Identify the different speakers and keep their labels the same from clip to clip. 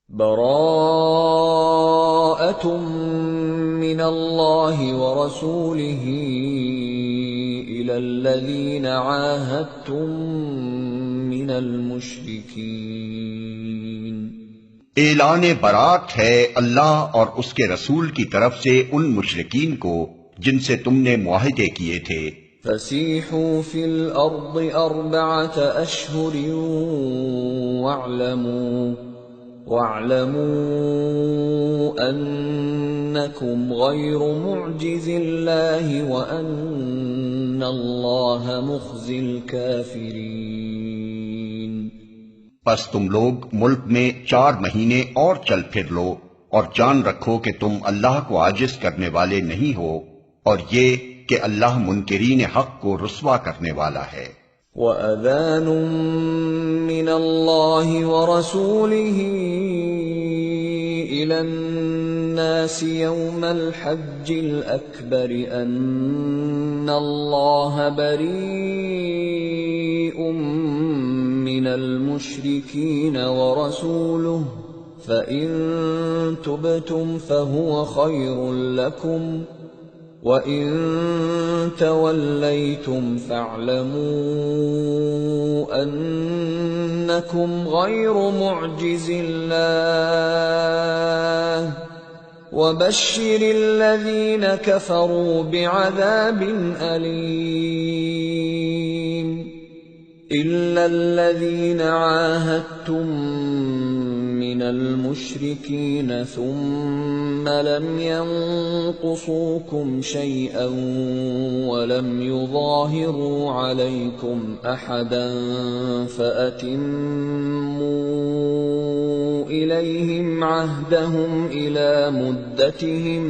Speaker 1: براءة من الله ورسوله إلى الذين عاهدتم من المشركين۔
Speaker 2: اعلان برات ہے اللہ اور اس کے رسول کی طرف سے ان مشرکین کو جن سے تم نے معاہدے کیے تھے۔
Speaker 1: فسیحوا فی الارض 4 اشہر واعلموا انکم غیر معجز اللہ وان اللہ مخزی الکافرین۔
Speaker 2: پس تم لوگ ملک میں 4 مہینے اور چل پھر لو اور جان رکھو کہ تم اللہ کو عاجز کرنے والے نہیں ہو، اور یہ کہ اللہ منکرین حق کو رسوا کرنے والا ہے۔
Speaker 1: وَأَذَانٌ مِّنَ اللَّهِ وَرَسُولِهِ إِلَى النَّاسِ يَوْمَ الْحَجِّ الْأَكْبَرِ أَنَّ اللَّهَ بَرِيءٌ مِّنَ الْمُشْرِكِينَ وَرَسُولُهُ فَإِن تُبْتُمْ فَهُوَ خَيْرٌ لَّكُمْ وَإِن تَوَلَّيْتُمْ فَاعْلَمُوا أَنَّكُمْ غَيْرُ مُعْجِزِ اللَّهِ وَبَشِّرِ الَّذِينَ كَفَرُوا بِعَذَابٍ أَلِيمٍ۔ إِلَّا الَّذِينَ عَاهَدتُّم مِّنَ الْمُشْرِكِينَ ثُمَّ لَمْ يَنقُصُوكُمْ شَيْئًا وَلَمْ يُظَاهِرُوا عَلَيْكُمْ أَحَدًا فَأَتِمُّوا إِلَيْهِمْ عَهْدَهُمْ إِلَى مُدَّتِهِمْ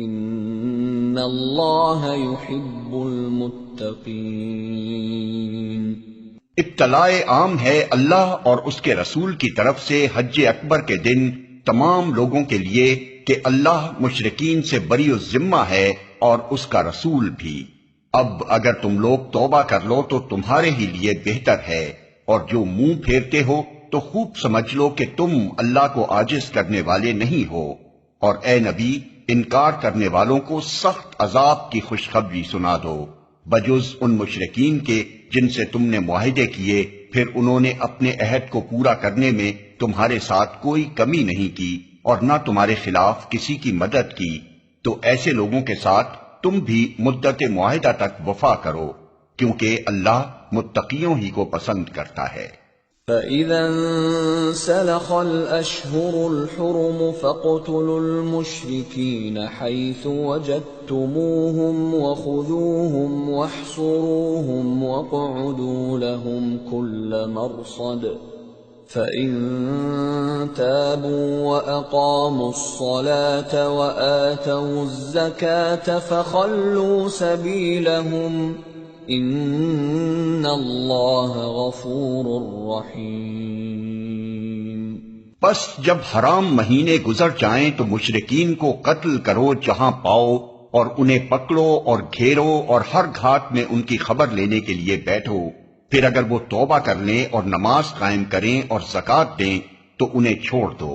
Speaker 1: إِنَّ اللَّهَ يُحِبُّ الْمُتَّقِينَ۔
Speaker 2: اطلاع عام ہے اللہ اور اس کے رسول کی طرف سے حج اکبر کے دن تمام لوگوں کے لیے کہ اللہ مشرکین سے بری الذمہ ہے اور اس کا رسول بھی۔ اب اگر تم لوگ توبہ کر لو تو تمہارے ہی لیے بہتر ہے، اور جو منہ پھیرتے ہو تو خوب سمجھ لو کہ تم اللہ کو عاجز کرنے والے نہیں ہو، اور اے نبی انکار کرنے والوں کو سخت عذاب کی خوشخبری سنا دو، بجز ان مشرکین کے جن سے تم نے معاہدے کیے پھر انہوں نے اپنے عہد کو پورا کرنے میں تمہارے ساتھ کوئی کمی نہیں کی اور نہ تمہارے خلاف کسی کی مدد کی، تو ایسے لوگوں کے ساتھ تم بھی مدت معاہدہ تک وفا کرو، کیونکہ اللہ متقیوں ہی کو پسند کرتا ہے۔
Speaker 1: فَإِذَا انسَلَخَ الْأَشْهُرُ الْحُرُمُ فَاقْتُلُوا الْمُشْرِكِينَ حَيْثُ وَجَدتُّمُوهُمْ وَخُذُوهُمْ وَاحْصُرُوهُمْ وَاقْعُدُوا لَهُمْ كُلَّ مَرْصَدٍ فَإِن تَابُوا وَأَقَامُوا الصَّلَاةَ وَآتَوُا الزَّكَاةَ فَخَلُّوا سَبِيلَهُمْ ان اللہ غفور رحیم۔
Speaker 2: پس جب حرام مہینے گزر جائیں تو مشرکین کو قتل کرو جہاں پاؤ، اور انہیں پکڑو اور گھیرو اور ہر گھاٹ میں ان کی خبر لینے کے لیے بیٹھو، پھر اگر وہ توبہ کر لیں اور نماز قائم کریں اور زکوٰۃ دیں تو انہیں چھوڑ دو،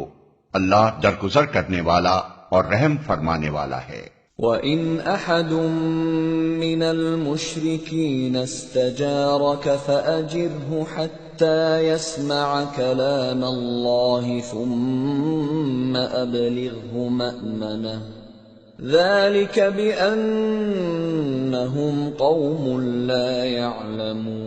Speaker 2: اللہ درگزر کرنے والا اور رحم فرمانے والا ہے۔
Speaker 1: وَإِنْ أَحَدٌ مِّنَ الْمُشْرِكِينَ اسْتَجَارَكَ فَأَجِرْهُ حَتَّى يَسْمَعَ كَلَامَ اللَّهِ ثُمَّ أَبْلِغْهُ مَأْمَنَهُ ذَلِكَ بِأَنَّهُمْ قَوْمٌ لَا يَعْلَمُونَ۔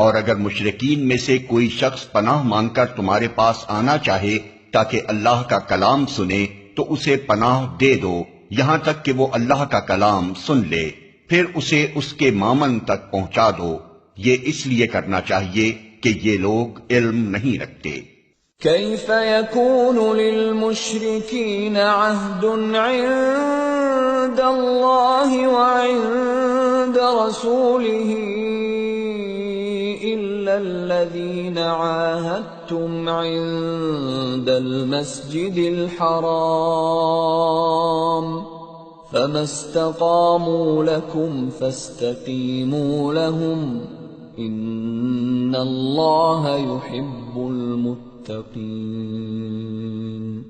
Speaker 2: اور اگر مشرکین میں سے کوئی شخص پناہ مانگ کر تمہارے پاس آنا چاہے تاکہ اللہ کا کلام سنے تو اسے پناہ دے دو یہاں تک کہ وہ اللہ کا کلام سن لے، پھر اسے اس کے مامن تک پہنچا دو، یہ اس لیے کرنا چاہیے کہ یہ لوگ علم نہیں رکھتے۔
Speaker 1: کیف یکون للمشرکین عہد عند اللہ وعند رسولہ إِلَّا الَّذِينَ عَاهَدتُّمْ عِندَ الْمَسْجِدِ الْحَرَامِ فَمَا اسْتَقَامُوا لَكُمْ فَاسْتَقِيمُوا لَهُمْ ان اللہ یحب المتقین۔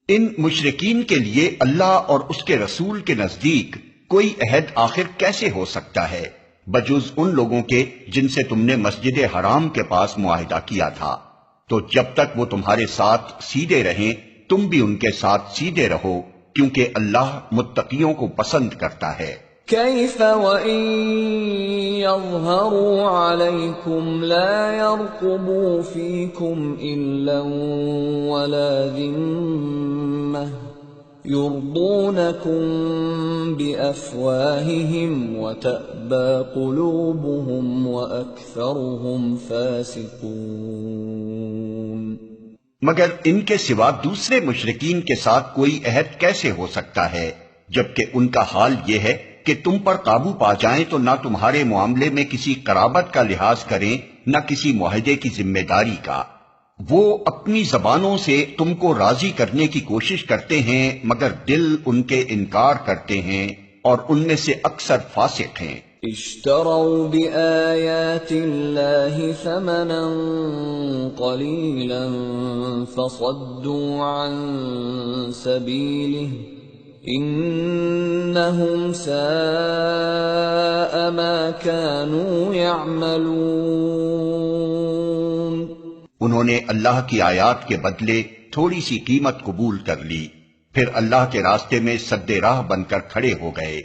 Speaker 2: ان مشرکین کے لیے اللہ اور اس کے رسول کے نزدیک کوئی عہد آخر کیسے ہو سکتا ہے بجز ان لوگوں کے جن سے تم نے مسجد حرام کے پاس معاہدہ کیا تھا، تو جب تک وہ تمہارے ساتھ سیدھے رہیں تم بھی ان کے ساتھ سیدھے رہو، کیونکہ اللہ متقیوں کو پسند کرتا ہے۔
Speaker 1: کیف وإن يظہروا علیکم لا يرقبوا فیکم الا ولا ذمہ يرضونكم بأفواههم وتأبى قلوبهم وأكثرهم فاسقون۔
Speaker 2: مگر ان کے سوا دوسرے مشرکین کے ساتھ کوئی عہد کیسے ہو سکتا ہے، جبکہ ان کا حال یہ ہے کہ تم پر قابو پا جائیں تو نہ تمہارے معاملے میں کسی قرابت کا لحاظ کریں نہ کسی معاہدے کی ذمہ داری کا۔ وہ اپنی زبانوں سے تم کو راضی کرنے کی کوشش کرتے ہیں مگر دل ان کے انکار کرتے ہیں، اور ان میں سے اکثر فاسق ہیں۔
Speaker 1: اشتروا بآیات اللہ ثمنا قلیلا فصدوا عن سبیلہ انہم ساء ما كانوا يعملون۔
Speaker 2: انہوں نے اللہ کی آیات کے بدلے تھوڑی سی قیمت قبول کر لی، پھر اللہ کے راستے میں سد راہ بن کر کھڑے ہو گئے۔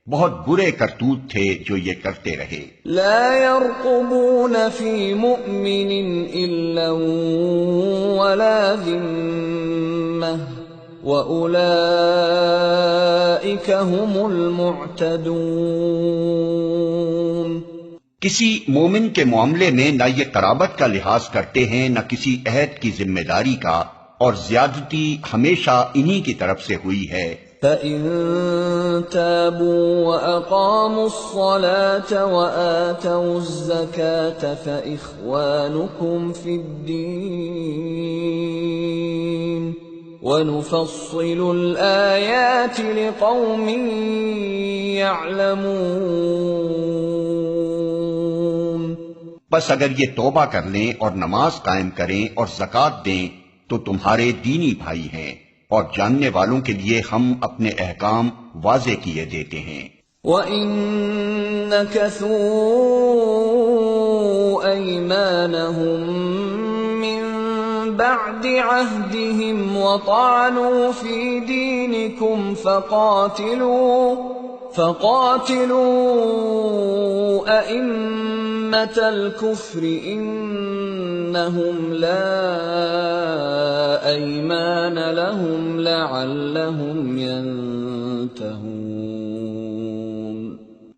Speaker 2: بہت برے کرتوت تھے جو یہ کرتے رہے۔
Speaker 1: لا يرقبون في مؤمن الا ولا ذمة وأولئك هم المعتدون۔
Speaker 2: کسی مومن کے معاملے میں نہ یہ قرابت کا لحاظ کرتے ہیں نہ کسی عہد کی ذمہ داری کا، اور زیادتی ہمیشہ انہی کی طرف سے ہوئی ہے۔
Speaker 1: فَإِن تَابُوا وَأَقَامُوا الصَّلَاةَ وَآتَوُا الزَّكَاةَ فَإِخْوَانُكُمْ فِي الدِّينِ وَنُفَصِّلُ الْآيَاتِ لِقَوْمٍ يَعْلَمُونَ۔
Speaker 2: بس اگر یہ توبہ کر لیں اور نماز قائم کریں اور زکوٰۃ دیں تو تمہارے دینی بھائی ہیں، اور جاننے والوں کے لیے ہم اپنے احکام واضح کیے دیتے ہیں۔
Speaker 1: وَإِن نَكَثُوا أَيْمَانَهُم مِّن بَعْدِ عَهْدِهِمْ وَطَعَنُوا فِي دِينِكُمْ فَقَاتِلُوا أَئِمَّةَ الْكُفْرِ إِنَّهُمْ لَا أَيْمَانَ لَهُمْ لَعَلَّهُمْ يَنْتَهُونَ۔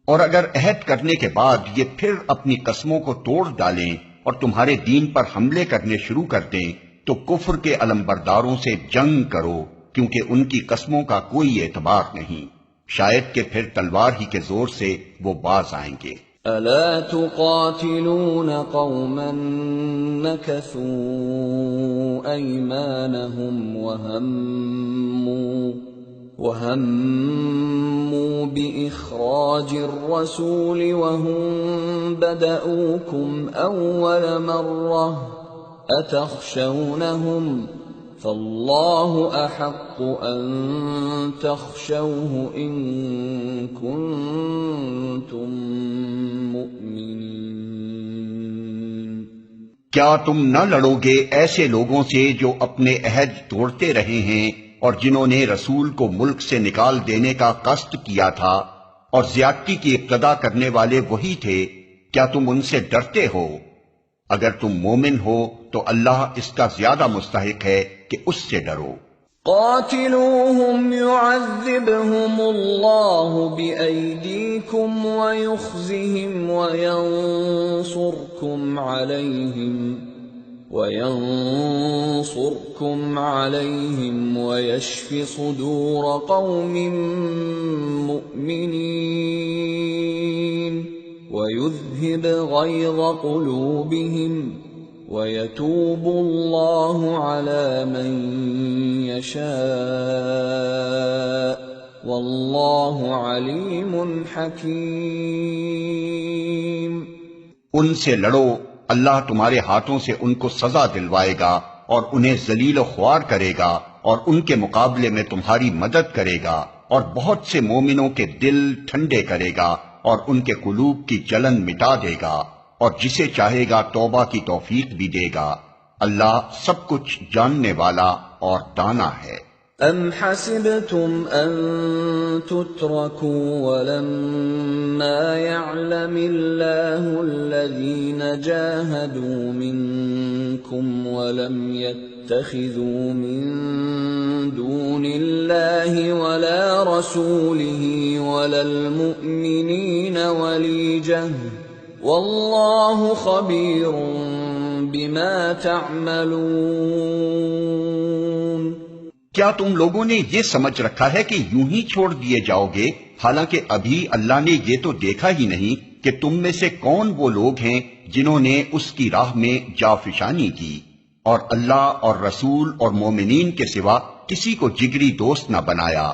Speaker 2: اور اگر عہد کرنے کے بعد یہ پھر اپنی قسموں کو توڑ ڈالیں اور تمہارے دین پر حملے کرنے شروع کر دیں تو کفر کے علمبرداروں سے جنگ کرو، کیونکہ ان کی قسموں کا کوئی اعتبار نہیں، شاید کہ پھر تلوار ہی کے زور سے وہ باز آئیں گے۔
Speaker 1: أَلَا تُقَاتِلُونَ قَوْمًا نَكَثُوا أَيْمَانَهُمْ وَهَمُّوا بِإِخْرَاجِ الرَّسُولِ وَهُمْ بَدَؤُوكُمْ أَوَّلَ مَرَّةٍ أَتَخْشَوْنَهُمْ فَاللَّهُ أَحَقُّ أَن تَخْشَوْهُ إِن كُنتُم مُّؤْمِنِينَ۔
Speaker 2: کیا تم نہ لڑو گے ایسے لوگوں سے جو اپنے عہد توڑتے رہے ہیں اور جنہوں نے رسول کو ملک سے نکال دینے کا قصد کیا تھا، اور زیادتی کی ابتدا کرنے والے وہی تھے؟ کیا تم ان سے ڈرتے ہو؟ اگر تم مومن ہو تو اللہ اس کا زیادہ مستحق ہے کہ اس سے ڈرو۔
Speaker 1: قاتلوهم يعذبهم الله بأيديكم ويخزهم وينصركم عليهم ويشف صدور قوم مؤمنين ويذهب غيظ قلوبهم وَيَتُوبُ اللَّهُ عَلَى مَن يَشَاءُ وَاللَّهُ عَلِيمٌ حَكِيمٌ۔
Speaker 2: ان سے لڑو، اللہ تمہارے ہاتھوں سے ان کو سزا دلوائے گا اور انہیں ذلیل و خوار کرے گا اور ان کے مقابلے میں تمہاری مدد کرے گا اور بہت سے مومنوں کے دل ٹھنڈے کرے گا اور ان کے قلوب کی جلن مٹا دے گا اور جسے چاہے گا توبہ کی توفیق بھی دے گا۔ اللہ سب کچھ جاننے والا اور دانا ہے۔
Speaker 1: ام حسبتم ان تتركوا ولما يعلم الله الذين جاهدوا منكم ولم يتخذوا من دون الله ولا رسوله ولا المؤمنين وليجة والله خبير بما تعملون۔
Speaker 2: کیا تم لوگوں نے یہ سمجھ رکھا ہے کہ یوں ہی چھوڑ دیے جاؤ گے، حالانکہ ابھی اللہ نے یہ تو دیکھا ہی نہیں کہ تم میں سے کون وہ لوگ ہیں جنہوں نے اس کی راہ میں جافشانی کی، اور اللہ اور رسول اور مومنین کے سوا کسی کو جگری دوست نہ بنایا۔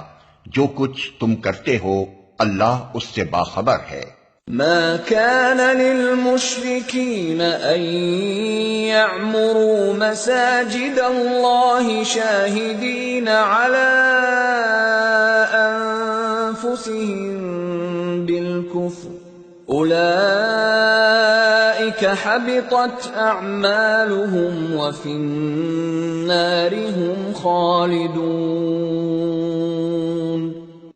Speaker 2: جو کچھ تم کرتے ہو اللہ اس سے باخبر ہے۔
Speaker 1: ما كان للمشركين أن يعمروا مساجد الله شاهدين على أنفسهم بالكفر أولئك حبطت أعمالهم وفي النار هم خالدون۔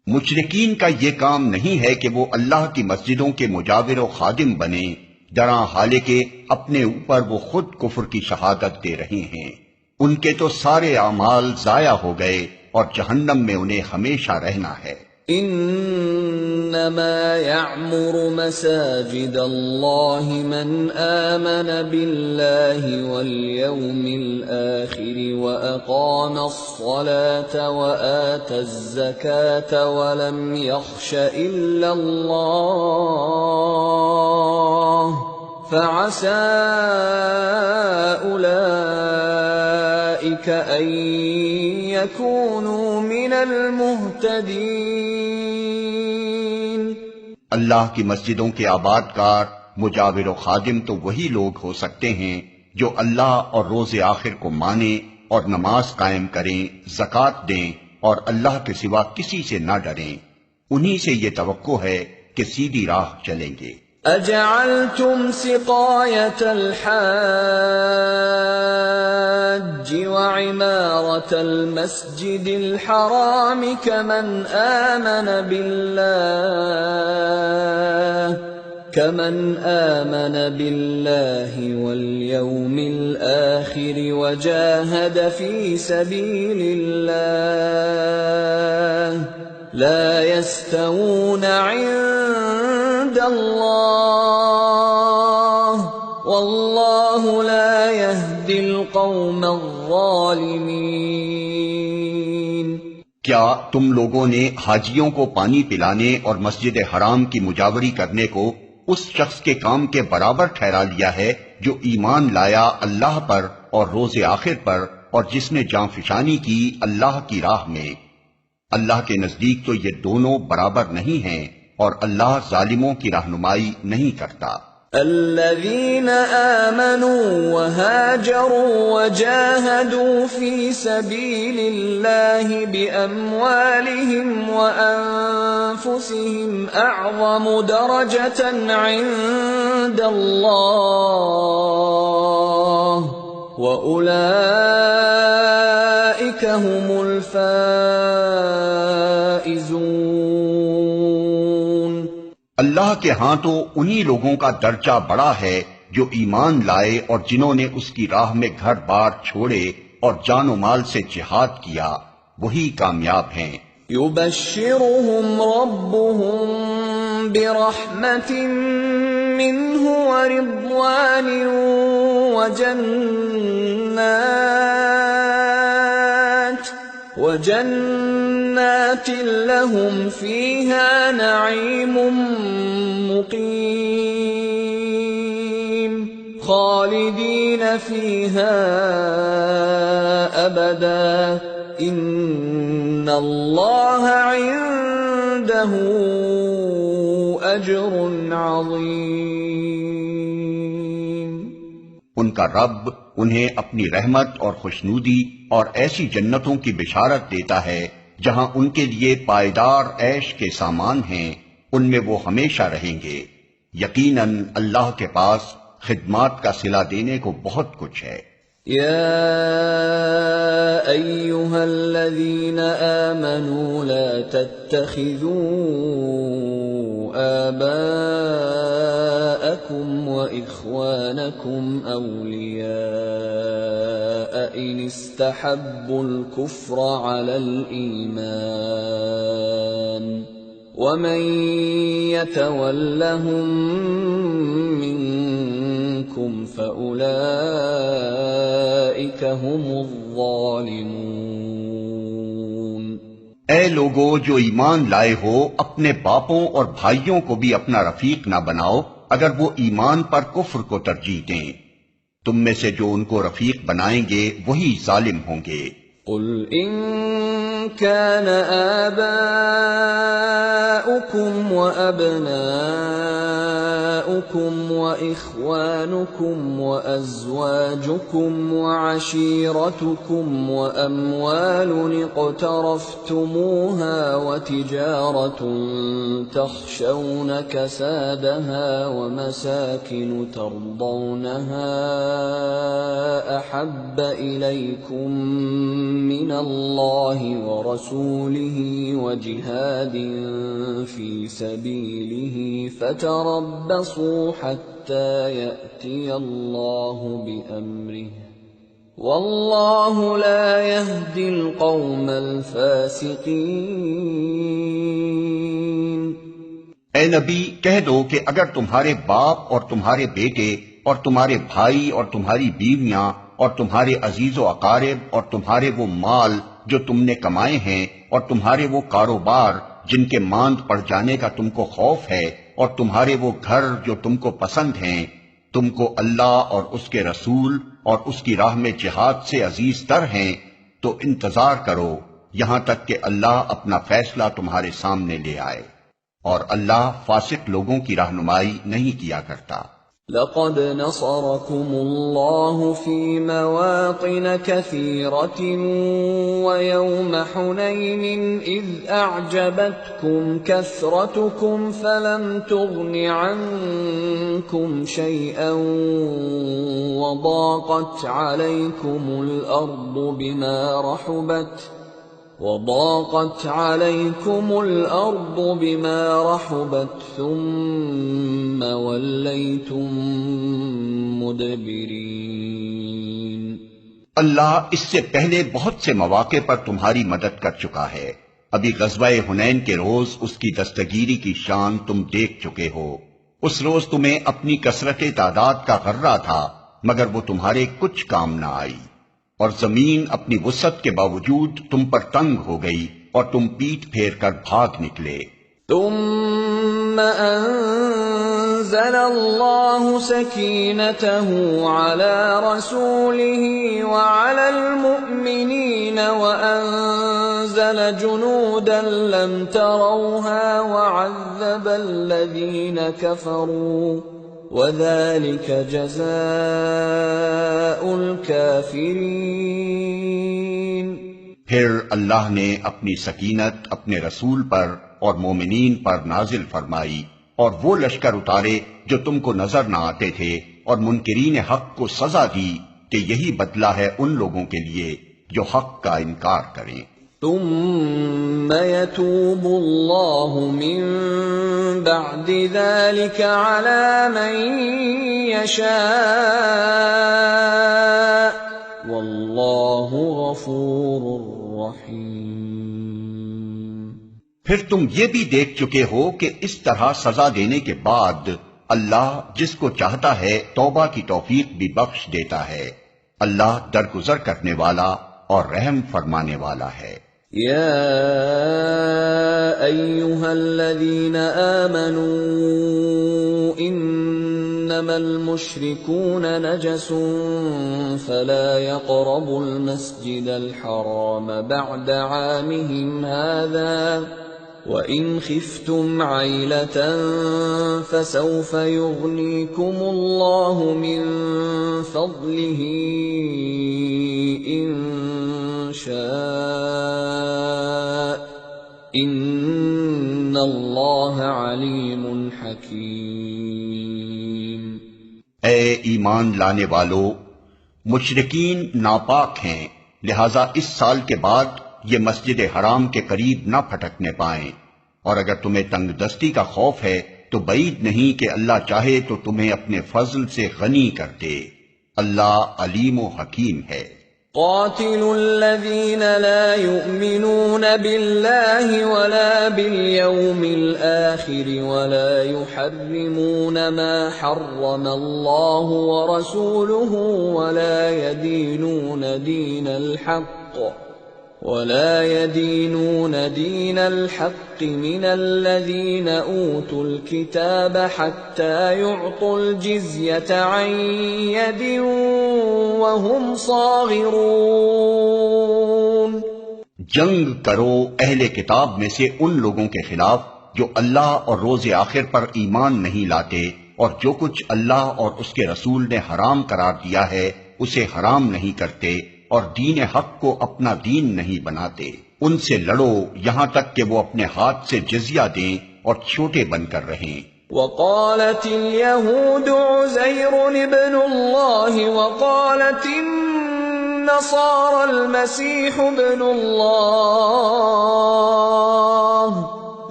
Speaker 2: مشرکین کا یہ کام نہیں ہے کہ وہ اللہ کی مسجدوں کے مجاور و خادم بنے، جراں حالے کہ اپنے اوپر وہ خود کفر کی شہادت دے رہے ہیں۔ ان کے تو سارے اعمال ضائع ہو گئے اور جہنم میں انہیں ہمیشہ رہنا ہے۔
Speaker 1: انما يعمر مساجد الله من آمن بالله واليوم الآخر وأقام الصلاة وآتى الزكاة ولم يخش إلا الله فعسى أولئك أن يكونوا من المهتدين۔
Speaker 2: اللہ کی مسجدوں کے آباد کار، مجاور و خادم تو وہی لوگ ہو سکتے ہیں جو اللہ اور روز آخر کو مانیں اور نماز قائم کریں، زکوٰۃ دیں اور اللہ کے سوا کسی سے نہ ڈریں۔ انہی سے یہ توقع ہے کہ سیدھی راہ چلیں گے۔
Speaker 1: اجعلتم سقاية الحاج وعمارة المسجد الحرام كمن آمن بالله واليوم الآخر وجاهد في سبيل الله لا يستوون عند الله والله لا يهدي القوم الظالمين۔
Speaker 2: کیا تم لوگوں نے حاجیوں کو پانی پلانے اور مسجد حرام کی مجاوری کرنے کو اس شخص کے کام کے برابر ٹھہرا لیا ہے جو ایمان لایا اللہ پر اور روز آخر پر اور جس نے جانفشانی کی اللہ کی راہ میں؟ اللہ کے نزدیک تو یہ دونوں برابر نہیں ہیں اور اللہ ظالموں کی رہنمائی نہیں کرتا۔
Speaker 1: الذين آمنوا وهاجروا وجاهدوا في سبيل الله بأموالهم وأنفسهم أعظم درجة عند الله وأولئك هم الفائزون۔
Speaker 2: اللہ کے ہاں تو انہی لوگوں کا درجہ بڑا ہے جو ایمان لائے اور جنہوں نے اس کی راہ میں گھر بار چھوڑے اور جان و مال سے جہاد کیا، وہی کامیاب ہیں۔
Speaker 1: يبشرهم ربهم برحمة منه ورضوان وجنات لهم فيها نعيم مقيم خالدين فيها أبدا إن الله عنده أجر عظيم۔
Speaker 2: ان کا رب انہیں اپنی رحمت اور خوشنودی اور ایسی جنتوں کی بشارت دیتا ہے جہاں ان کے لیے پائیدار عیش کے سامان ہیں، ان میں وہ ہمیشہ رہیں گے۔ یقیناً اللہ کے پاس خدمات کا صلہ دینے کو بہت کچھ ہے۔
Speaker 1: يا أيها الذين آمنوا لا تتخذوا آباءكم وإخوانكم أولياء إن استحبوا الكفر على الإيمان ومن يتولهم منكم فأولئك هم الظالمون۔
Speaker 2: اے لوگو جو ایمان لائے ہو، اپنے باپوں اور بھائیوں کو بھی اپنا رفیق نہ بناؤ اگر وہ ایمان پر کفر کو ترجیح دیں، تم میں سے جو ان کو رفیق بنائیں گے وہی ظالم ہوں گے۔
Speaker 1: قل إن كان آباؤكم وأبناؤكم وإخوانكم وأزواجكم وعشيرتكم وأموال اقترفتموها وتجارة تخشون كسادها ومساكن ترضونها أحب إليكم من الله ورسوله وجهاد في سبيله فتربصوا حتى يأتي الله بأمره والله لا يهدي القوم الفاسقين۔
Speaker 2: اے نبی کہہ دو کہ اگر تمہارے باپ اور تمہارے بیٹے اور تمہارے بھائی اور تمہاری بیویاں اور تمہارے عزیز و اقارب اور تمہارے وہ مال جو تم نے کمائے ہیں اور تمہارے وہ کاروبار جن کے ماند پڑ جانے کا تم کو خوف ہے اور تمہارے وہ گھر جو تم کو پسند ہیں، تم کو اللہ اور اس کے رسول اور اس کی راہ میں جہاد سے عزیز تر ہیں، تو انتظار کرو یہاں تک کہ اللہ اپنا فیصلہ تمہارے سامنے لے آئے، اور اللہ فاسق لوگوں کی رہنمائی نہیں کیا کرتا۔
Speaker 1: لقد نصركم الله في مواطن كثيرة ويوم حنين إذ أعجبتكم كثرتكم فلم تغن عنكم شيئا وضاقت عليكم الأرض بما رحبت ثم وليتم مدبرين۔
Speaker 2: اللہ اس سے پہلے بہت سے مواقع پر تمہاری مدد کر چکا ہے۔ ابھی غزوہ حنین کے روز اس کی دستگیری کی شان تم دیکھ چکے ہو۔ اس روز تمہیں اپنی کثرت تعداد کا غرہ تھا، مگر وہ تمہارے کچھ کام نہ آئی، اور زمین اپنی وسعت کے باوجود تم پر تنگ ہو گئی اور تم پیٹ پھیر کر بھاگ نکلے۔
Speaker 1: ثم انزل الله سكينته على رسوله وعلى المؤمنين وأنزل جنودا لم تروها وعذب الذين كفروا وَذَلِكَ جَزَاءُ الْكَافِرِينَ۔
Speaker 2: پھر اللہ نے اپنی سکینت اپنے رسول پر اور مومنین پر نازل فرمائی اور وہ لشکر اتارے جو تم کو نظر نہ آتے تھے، اور منکرین حق کو سزا دی کہ یہی بدلہ ہے ان لوگوں کے لیے جو حق کا انکار کریں۔
Speaker 1: ثم يتوب الله من بعد ذلك على من يشاء والله غفور رحيم۔
Speaker 2: پھر تم یہ بھی دیکھ چکے ہو کہ اس طرح سزا دینے کے بعد اللہ جس کو چاہتا ہے توبہ کی توفیق بھی بخش دیتا ہے۔ اللہ درگزر کرنے والا اور رحم فرمانے والا ہے۔
Speaker 1: يا أيها الذين آمنوا إنما المشركون نجس فلا يقربوا المسجد الحرام بعد عامهم هذا وَإِنْ خِفْتُمْ عَيْلَةً فَسَوْفَ يُغْنِيكُمُ اللَّهُ مِنْ فَضْلِهِ إِنْ شَاءَ إِنَّ اللَّهَ عَلِيمٌ حَكِيمٌ۔
Speaker 2: اے ایمان لانے والو، مشرکین ناپاک ہیں، لہذا اس سال کے بعد یہ مسجد حرام کے قریب نہ پھٹکنے پائیں، اور اگر تمہیں تنگ دستی کا خوف ہے تو بعید نہیں کہ اللہ چاہے تو تمہیں اپنے فضل سے غنی کر دے، اللہ علیم و حکیم ہے۔
Speaker 1: قاتلوا الذين لا يؤمنون بالله ولا باليوم الآخر ولا يحرمون ما حرم الله ورسوله ولا يدينون دين الحق من الذين أوتوا الكتاب حتى يعطوا الجزية عن يد وهم صاغرون۔
Speaker 2: جنگ کرو اہل کتاب میں سے ان لوگوں کے خلاف جو اللہ اور روز آخر پر ایمان نہیں لاتے، اور جو کچھ اللہ اور اس کے رسول نے حرام قرار دیا ہے اسے حرام نہیں کرتے، اور دین حق کو اپنا دین نہیں بناتے۔ ان سے لڑو یہاں تک کہ وہ اپنے ہاتھ سے جزیہ دیں اور چھوٹے بن کر رہیں۔
Speaker 1: وقالت اليهود عزير ابن الله وقالت النصارى المسيح ابن الله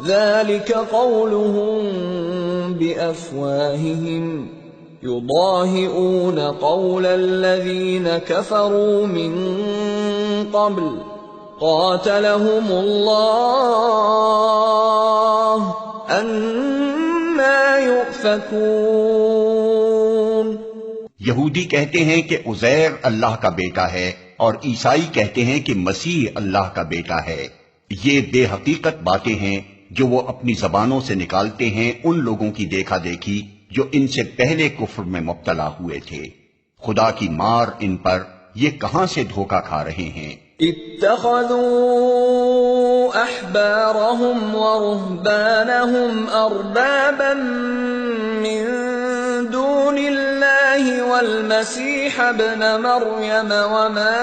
Speaker 1: ذلك قولهم بأفواههم يضاهئون قول الذين كفروا من قبل قاتلهم الله أنى يؤفكون۔
Speaker 2: یہودی کہتے ہیں کہ عزیر اللہ کا بیٹا ہے، اور عیسائی کہتے ہیں کہ مسیح اللہ کا بیٹا ہے۔ یہ بے حقیقت باتیں ہیں جو وہ اپنی زبانوں سے نکالتے ہیں ان لوگوں کی دیکھا دیکھی جو ان سے پہلے کفر میں مبتلا ہوئے تھے۔ خدا کی مار ان پر، یہ کہاں سے دھوکہ کھا رہے ہیں۔
Speaker 1: اتخذوا احبارهم ورهبانهم اربابا من دون الله والمسيح ابن مريم وما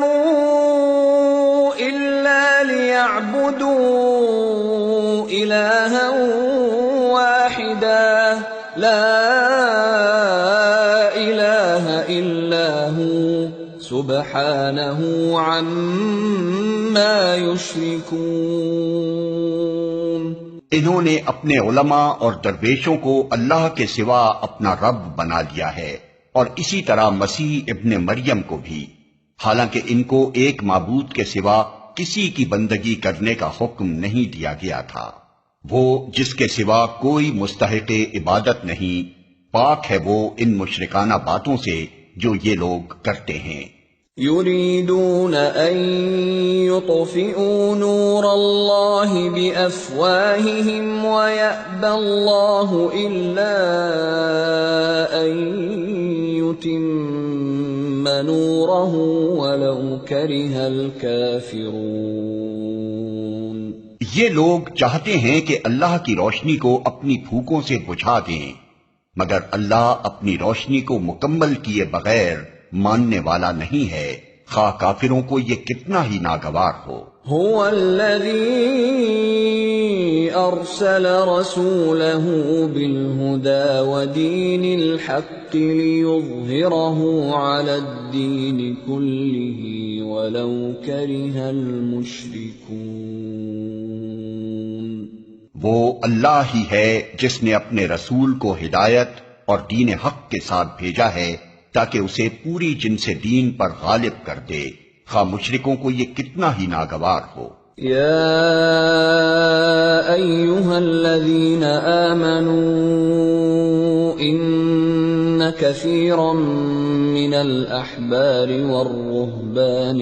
Speaker 1: امروا الا ليعبدوا الها واحدا لا الہ الا هو سبحانہ عما یشرکون۔
Speaker 2: انہوں نے اپنے علماء اور درویشوں کو اللہ کے سوا اپنا رب بنا لیا ہے، اور اسی طرح مسیح ابن مریم کو بھی، حالانکہ ان کو ایک معبود کے سوا کسی کی بندگی کرنے کا حکم نہیں دیا گیا تھا، وہ جس کے سوا کوئی مستحق عبادت نہیں، پاک ہے وہ ان مشرکانہ باتوں سے جو یہ لوگ کرتے ہیں۔
Speaker 1: یریدون ان یطفئوا نور اللہ بافواہہم ویأبی اللہ الا ان یتم نورہ ولو کرہ الکافرون۔
Speaker 2: یہ لوگ چاہتے ہیں کہ اللہ کی روشنی کو اپنی پھوکوں سے بجھا دیں، مگر اللہ اپنی روشنی کو مکمل کیے بغیر ماننے والا نہیں ہے، خواہ کافروں کو یہ کتنا ہی ناگوار ہو۔
Speaker 1: هو الذی ارسل رسولہ بالہدى ودین الحق لیظہرہ علی الدین کلہ ولو کرہ المشرکون۔
Speaker 2: وہ اللہ ہی ہے جس نے اپنے رسول کو ہدایت اور دین حق کے ساتھ بھیجا ہے تاکہ اسے پوری جنس دین پر غالب کر دے، خواہ مشرکوں کو یہ کتنا ہی ناگوار ہو۔
Speaker 1: یا ایھا الذین آمنوا ان کثیرا من الاحبار والرہبان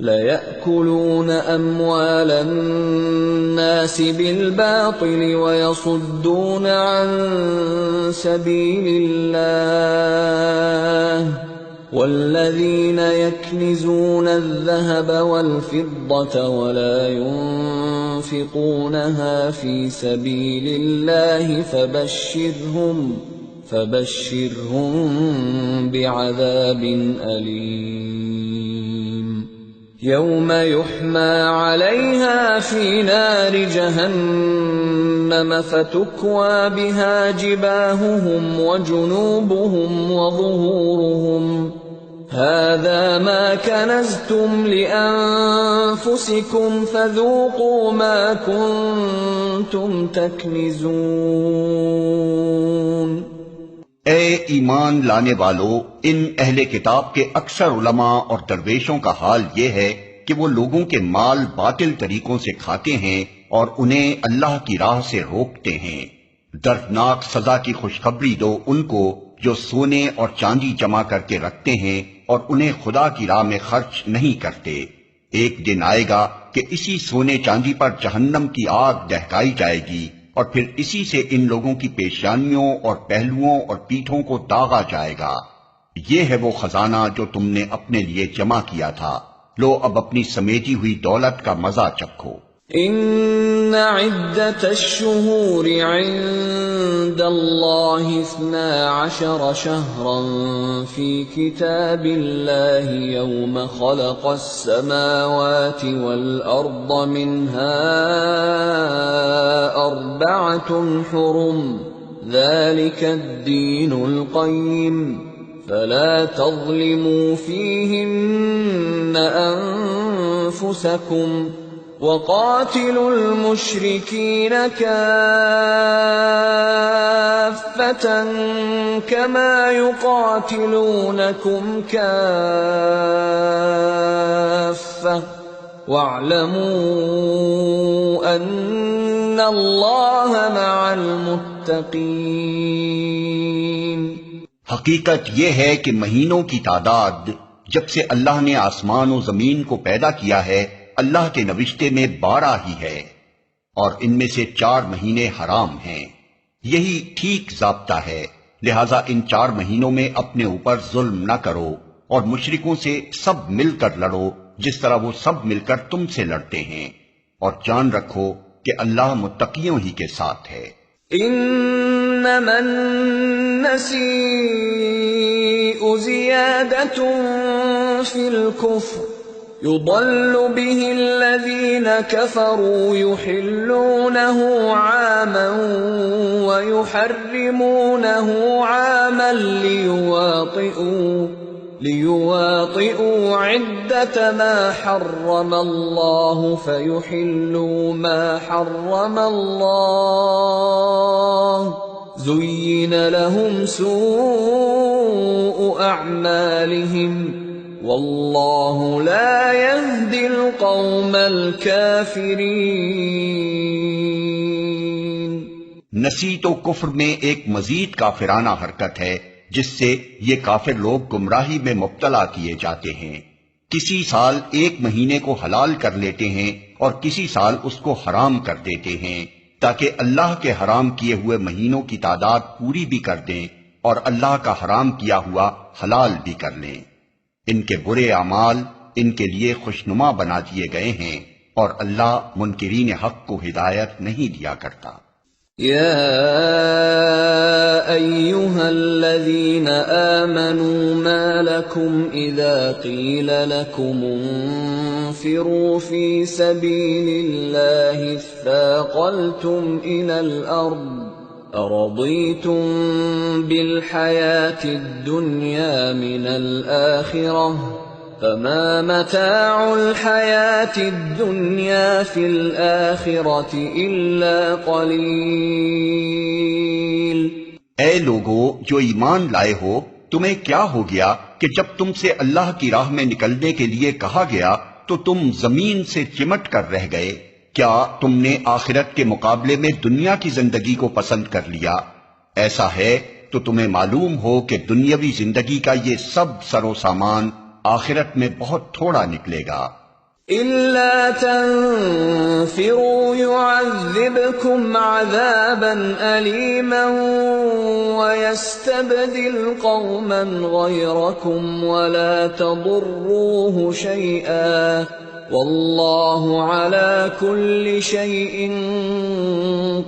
Speaker 1: لَيَأْكُلُونَ أَمْوَالَ النَّاسِ بِالْبَاطِلِ وَيَصُدُّونَ عَن سَبِيلِ اللَّهِ وَالَّذِينَ يَكْنِزُونَ الذَّهَبَ وَالْفِضَّةَ وَلَا يُنفِقُونَهَا فِي سَبِيلِ اللَّهِ فَبَشِّرْهُم بِعَذَابٍ أَلِيمٍ يَوْمَ يُحْمَىٰ عَلَيْهَا فِي نَارِ جَهَنَّمَ فَتُكْوَىٰ بِهَا جِبَاهُهُمْ وَجُنُوبُهُمْ وَظُهُورُهُمْ هَٰذَا مَا كَنَزْتُمْ لِأَنفُسِكُمْ فَذُوقُوا مَا كُنتُمْ تَكْنِزُونَ۔
Speaker 2: اے ایمان لانے والو، ان اہل کتاب کے اکثر علماء اور درویشوں کا حال یہ ہے کہ وہ لوگوں کے مال باطل طریقوں سے کھاتے ہیں اور انہیں اللہ کی راہ سے روکتے ہیں۔ دردناک سزا کی خوشخبری دو ان کو جو سونے اور چاندی جمع کر کے رکھتے ہیں اور انہیں خدا کی راہ میں خرچ نہیں کرتے۔ ایک دن آئے گا کہ اسی سونے چاندی پر جہنم کی آگ دہکائی جائے گی اور پھر اسی سے ان لوگوں کی پیشانیوں اور پہلوؤں اور پیٹھوں کو داغا جائے گا۔ یہ ہے وہ خزانہ جو تم نے اپنے لیے جمع کیا تھا، لو اب اپنی سمیٹی ہوئی دولت کا مزہ چکھو۔
Speaker 1: ان عدت الشہور عند اللہ 12 شہرا فی کتاب اللہ یوم خلق السماوات والارض منها 4 حرم ذلك الدین القیم فلا تظلموا فیہن انفسکم وَقَاتِلُوا الْمُشْرِكِينَ كَافَّةً كَمَا يُقَاتِلُونَكُمْ كَافَّةً وَاعْلَمُوا أَنَّ اللَّهَ مَعَ الْمُتَّقِينَ۔
Speaker 2: حقیقت یہ ہے کہ مہینوں کی تعداد جب سے اللہ نے آسمان و زمین کو پیدا کیا ہے اللہ کے نوشتے میں 12 ہی ہے، اور ان میں سے 4 مہینے حرام ہیں۔ یہی ٹھیک ضابطہ ہے، لہذا ان 4 مہینوں میں اپنے اوپر ظلم نہ کرو اور مشرکوں سے سب مل کر لڑو جس طرح وہ سب مل کر تم سے لڑتے ہیں، اور جان رکھو کہ اللہ متقیوں ہی کے ساتھ ہے۔
Speaker 1: انما النسیء زیادۃ فی الکفر يضل به الذين كفروا يحلونه عاما ويحرمونه عاما ليواطئوا عدة ما حرم الله فيحلوا ما حرم الله زين لهم سوء أعمالهم واللہ لا یہدی القوم الکافرین۔
Speaker 2: نسی تو کفر میں ایک مزید کافرانہ حرکت ہے جس سے یہ کافر لوگ گمراہی میں مبتلا کیے جاتے ہیں۔ کسی سال 1 مہینے کو حلال کر لیتے ہیں اور کسی سال اس کو حرام کر دیتے ہیں تاکہ اللہ کے حرام کیے ہوئے مہینوں کی تعداد پوری بھی کر دیں اور اللہ کا حرام کیا ہوا حلال بھی کر لیں۔ ان کے برے اعمال ان کے لیے خوشنما بنا دیے گئے ہیں اور اللہ منکرین حق کو ہدایت نہیں دیا کرتا۔
Speaker 1: یا ایھا الذین آمنوا ما لکم اذا قیل لکم انفروا فی سبیل اللہ اثاقلتم الی الارض أرضيتم بالحياة الدنيا من الآخرة فما متاع الحياة الدنيا في الآخرة إلا قليل۔
Speaker 2: اے لوگو جو ایمان لائے ہو، تمہیں کیا ہو گیا کہ جب تم سے اللہ کی راہ میں نکلنے کے لیے کہا گیا تو تم زمین سے چمٹ کر رہ گئے؟ کیا تم نے آخرت کے مقابلے میں دنیا کی زندگی کو پسند کر لیا؟ ایسا ہے تو تمہیں معلوم ہو کہ دنیاوی زندگی کا یہ سب سر و سامان آخرت میں بہت تھوڑا نکلے گا۔
Speaker 1: إِلَّا تَنفِرُوا يُعَذِّبْكُمْ عَذَابًا أَلِيمًا وَيَسْتَبْدِلْ قَوْمًا غَيْرَكُمْ وَلَا تَضُرُّوهُ شَيْئًا وَاللَّهُ عَلَى كُلِّ شَيْءٍ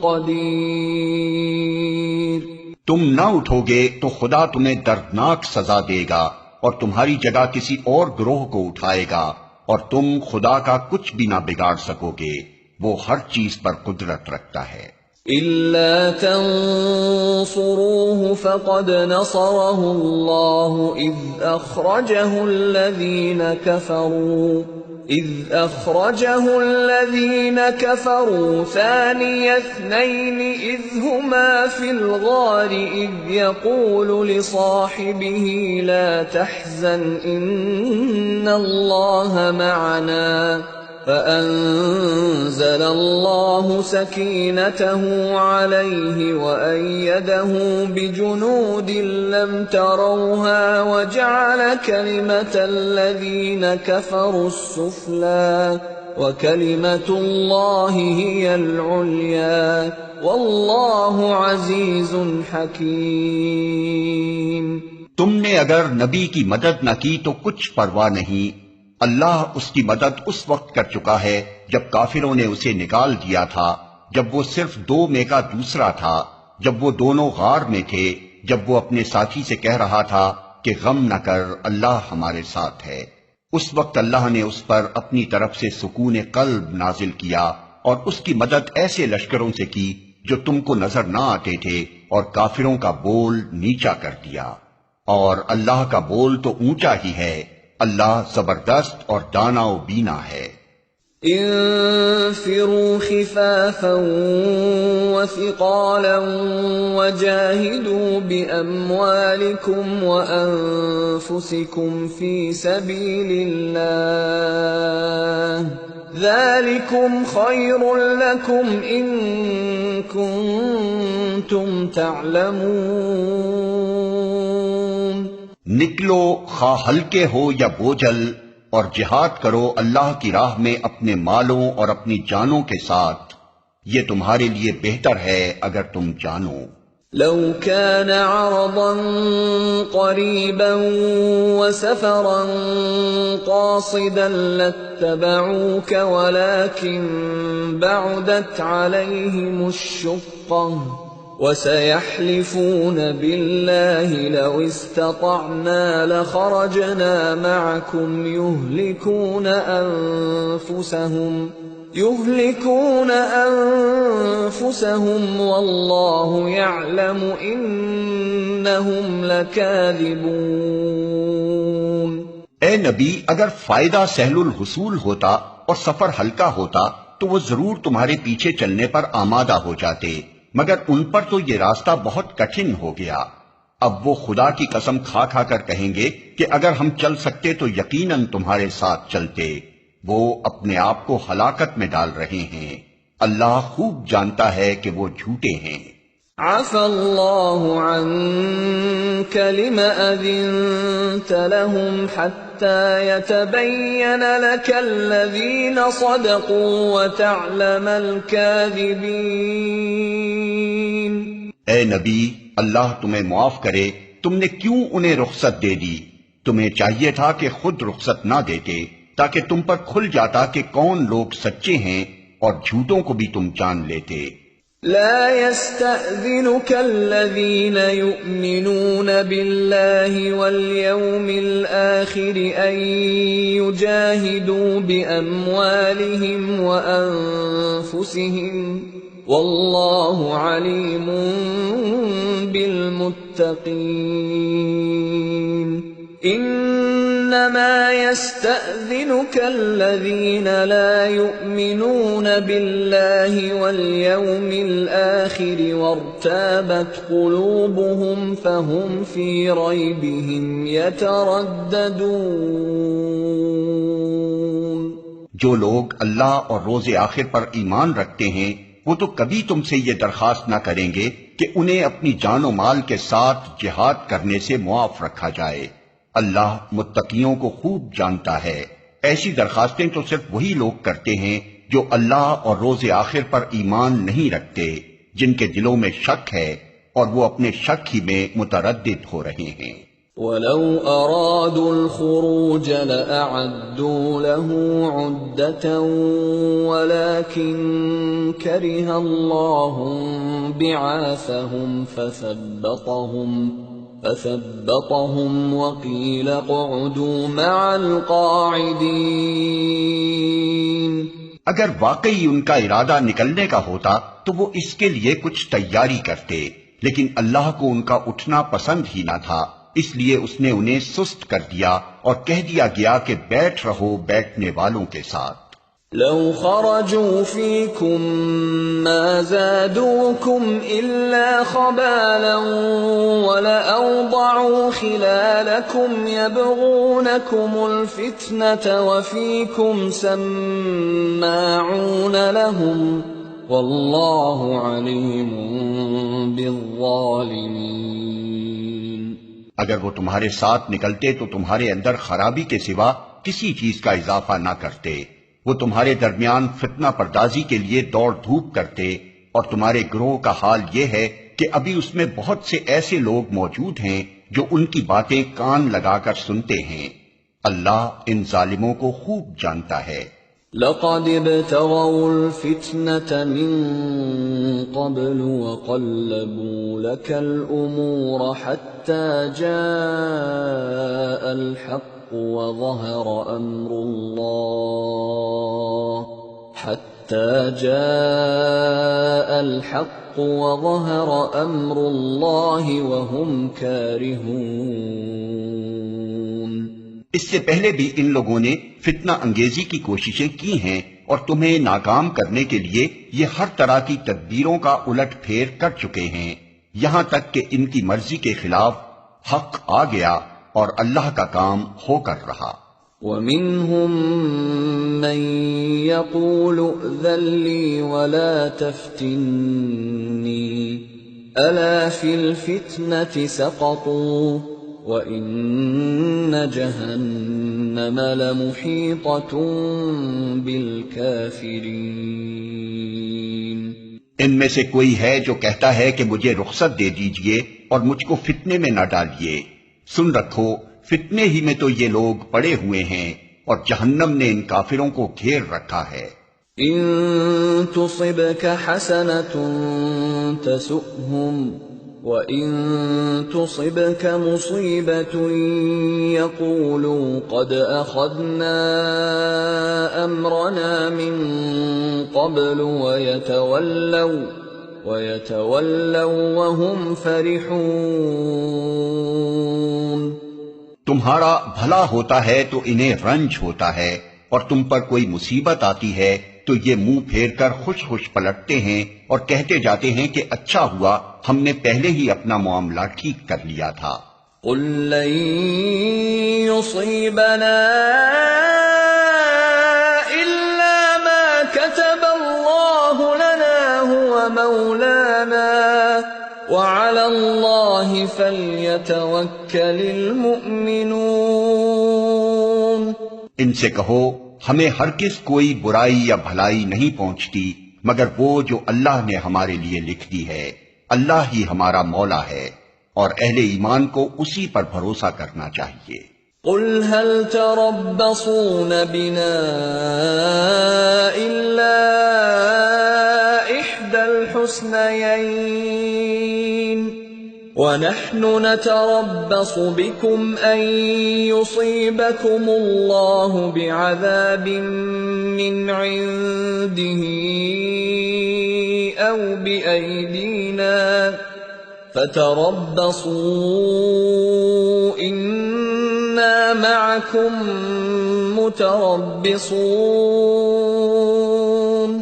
Speaker 1: قَدِيرٌ۔
Speaker 2: تم نہ اٹھو گے تو خدا تمہیں دردناک سزا دے گا اور تمہاری جگہ کسی اور گروہ کو اٹھائے گا، اور تم خدا کا کچھ بھی نہ بگاڑ سکو گے، وہ ہر چیز پر قدرت رکھتا ہے۔
Speaker 1: إِلَّا تَنصُرُوهُ فَقَدْ نَصَرَهُ اللَّهُ إِذْ أَخْرَجَهُ الَّذِينَ كَفَرُوا ثَانِيَ اثْنَيْنِ إِذْ هُمَا فِي الْغَارِ إِذْ يَقُولُ لِصَاحِبِهِ لَا تَحْزَنْ إِنَّ اللَّهَ مَعَنَا فَأَنزَلَ اللَّهُ سَكِينَتَهُ عَلَيْهِ وَأَيَّدَهُ بِجُنُودٍ لَّمْ تَرَوْهَا وَجَعَلَ كَلِمَةَ الَّذِينَ كَفَرُوا السُّفْلَىٰ وَكَلِمَةُ اللَّهِ هِيَ الْعُلْيَا وَاللَّهُ عَزِيزٌ حَكِيمٌ۔
Speaker 2: تم نے اگر نبی کی مدد نہ کی تو کچھ پرواہ نہیں، اللہ اس کی مدد اس وقت کر چکا ہے جب کافروں نے اسے نکال دیا تھا، جب وہ صرف دو میں کا دوسرا تھا، جب وہ دونوں غار میں تھے، جب وہ اپنے ساتھی سے کہہ رہا تھا کہ غم نہ کر، اللہ ہمارے ساتھ ہے۔ اس وقت اللہ نے اس پر اپنی طرف سے سکون قلب نازل کیا اور اس کی مدد ایسے لشکروں سے کی جو تم کو نظر نہ آتے تھے، اور کافروں کا بول نیچا کر دیا، اور اللہ کا بول تو اونچا ہی ہے، اللہ زبردست اور دانا و بینا ہے۔
Speaker 1: انفروا خفافا وثقالا وجاهدوا بأموالكم وأنفسكم في سبيل الله ذلكم خير لكم إن كنتم تعلمون۔
Speaker 2: نکلو خواہ ہلکے ہو یا بوجھل، اور جہاد کرو اللہ کی راہ میں اپنے مالوں اور اپنی جانوں کے ساتھ، یہ تمہارے لیے بہتر ہے اگر تم جانو۔
Speaker 1: لو كان عرضا قريبا وسفرا قاصدا لاتبعوك ولكن بعدت عليهم الشقة وسيحلفون بالله لو استطعنا لخرجنا معكم يهلكون أنفسهم والله يعلم إنهم لكاذبون۔
Speaker 2: اے نبی، اگر فائدہ سہل الحصول ہوتا اور سفر ہلکا ہوتا تو وہ ضرور تمہارے پیچھے چلنے پر آمادہ ہو جاتے، مگر ان پر تو یہ راستہ بہت کٹھن ہو گیا۔ اب وہ خدا کی قسم کھا کھا کر کہیں گے کہ اگر ہم چل سکتے تو یقیناً تمہارے ساتھ چلتے، وہ اپنے آپ کو ہلاکت میں ڈال رہے ہیں، اللہ خوب جانتا ہے کہ وہ جھوٹے ہیں۔
Speaker 1: عفى الله عنك لما أذنت لهم حتى يتبين لك الذين صدقوا وتعلم الكاذبين۔
Speaker 2: اے نبی، اللہ تمہیں معاف کرے، تم نے کیوں انہیں رخصت دے دی؟ تمہیں چاہیے تھا کہ خود رخصت نہ دیتے تاکہ تم پر کھل جاتا کہ کون لوگ سچے ہیں، اور جھوٹوں کو بھی تم جان لیتے۔
Speaker 1: لا يستأذنك الذين يؤمنون بالله واليوم الآخر أن يجاهدوا بأموالهم وأنفسهم والله عليم بالمتقين۔ انما يستأذنك الذين لا يؤمنون بالله واليوم الآخر وارتابت قلوبهم فهم في ريبهم يترددون۔
Speaker 2: جو لوگ اللہ اور روز آخر پر ایمان رکھتے ہیں وہ تو کبھی تم سے یہ درخواست نہ کریں گے کہ انہیں اپنی جان و مال کے ساتھ جہاد کرنے سے معاف رکھا جائے، اللہ متقیوں کو خوب جانتا ہے، ایسی درخواستیں تو صرف وہی لوگ کرتے ہیں جو اللہ اور روز آخر پر ایمان نہیں رکھتے، جن کے دلوں میں شک ہے اور وہ اپنے شک ہی میں متردد ہو رہے ہیں۔
Speaker 1: وَلَوْ أَرَادُوا الْخُرُوجَ لَأَعَدُّوا لَهُ عُدَّةً وَلَكِنْ كَرِهَ اللَّهُ بِعَاثَهُمْ فَثَبَّطَهُمْ وَقِيلَ اقْعُدُوا مَعَ الْقَاعِدِينَ۔
Speaker 2: اگر واقعی ان کا ارادہ نکلنے کا ہوتا تو وہ اس کے لیے کچھ تیاری کرتے، لیکن اللہ کو ان کا اٹھنا پسند ہی نہ تھا، اس لیے اس نے انہیں سست کر دیا اور کہہ دیا گیا کہ بیٹھ رہو بیٹھنے والوں کے ساتھ۔
Speaker 1: لو خرجوا فيكم ما زادوكم إلا خبالا ولأوضعوا خلالكم يبغونكم الفتنة وفيكم سماعون لهم والله عليم بالظالمين۔
Speaker 2: اگر وہ تمہارے ساتھ نکلتے تو تمہارے اندر خرابی کے سوا کسی چیز کا اضافہ نہ کرتے، وہ تمہارے درمیان فتنہ پردازی کے لیے دوڑ دھوپ کرتے، اور تمہارے گروہ کا حال یہ ہے کہ ابھی اس میں بہت سے ایسے لوگ موجود ہیں جو ان کی باتیں کان لگا کر سنتے ہیں۔ اللہ ان ظالموں کو خوب جانتا ہے۔
Speaker 1: لقد ابتغوا الفتنة من قبل وقلبوا لك الأمور حتى جاء الحق وظهر أمر الله وهم كارهون۔
Speaker 2: اس سے پہلے بھی ان لوگوں نے فتنہ انگیزی کی کوششیں کی ہیں اور تمہیں ناکام کرنے کے لیے یہ ہر طرح کی تدبیروں کا الٹ پھیر کر چکے ہیں، یہاں تک کہ ان کی مرضی کے خلاف حق آ گیا اور اللہ کا کام ہو کر رہا۔
Speaker 1: وَمِنْهُمْ مَنْ يَقُولُ ائْذَنْ لِي وَلَا تَفْتِنِّي أَلَا فِي الْفِتْنَةِ سَقَطُوا وَإِنَّ جَهَنَّمَ لَمُحِيطَةٌ بِالْكَافِرِينَ۔
Speaker 2: ان میں سے کوئی ہے جو کہتا ہے کہ مجھے رخصت دے دیجئے اور مجھ کو فتنے میں نہ ڈالیے، سن رکھو فتنے ہی میں تو یہ لوگ پڑے ہوئے ہیں اور جہنم نے ان کافروں کو گھیر رکھا ہے۔
Speaker 1: ان تصبك حسنة تسؤهم وَإِن تُصِبْكَ مُصِيبَةٌ يَقُولُوا قَدْ أَخَذْنَا أَمْرَنَا مِنْ قَبْلُ وَيَتَوَلَّوْا وَهُمْ فَرِحُونَ۔
Speaker 2: تمہارا بھلا ہوتا ہے تو انہیں رنج ہوتا ہے، اور تم پر کوئی مصیبت آتی ہے تو یہ منہ پھیر کر خوش خوش پلٹتے ہیں اور کہتے جاتے ہیں کہ اچھا ہوا ہم نے پہلے ہی اپنا معاملہ ٹھیک کر لیا تھا۔
Speaker 1: قُل لَّن يُصِيبَنَا إِلَّا مَا كَتَبَ اللَّهُ لَنَا هُوَ مَوْلَانَا وَعَلَى اللَّهِ فَلْيَتَوَكَّلِ الْمُؤْمِنُونَ۔
Speaker 2: ان سے کہو ہمیں ہرگز کوئی برائی یا بھلائی نہیں پہنچتی مگر وہ جو اللہ نے ہمارے لیے لکھ دی ہے، اللہ ہی ہمارا مولا ہے، اور اہل ایمان کو اسی پر بھروسہ کرنا چاہیے۔
Speaker 1: قُلْ هَلْ تَرَبَّصُونَ بِنَا إِلَّا إِحْدَى الْحُسْنَيَيْنِ وَنَحْنُ نَتَرَبَّصُ بِكُمْ أَن يُصِيبَكُمُ اللَّهُ بِعَذَابٍ مِّنْ عِندِهِ أَوْ بِأَيْدِينَا فَتَرَبَّصُوا إِنَّا مَعَكُمْ مُتَرَبِّصُونَ۔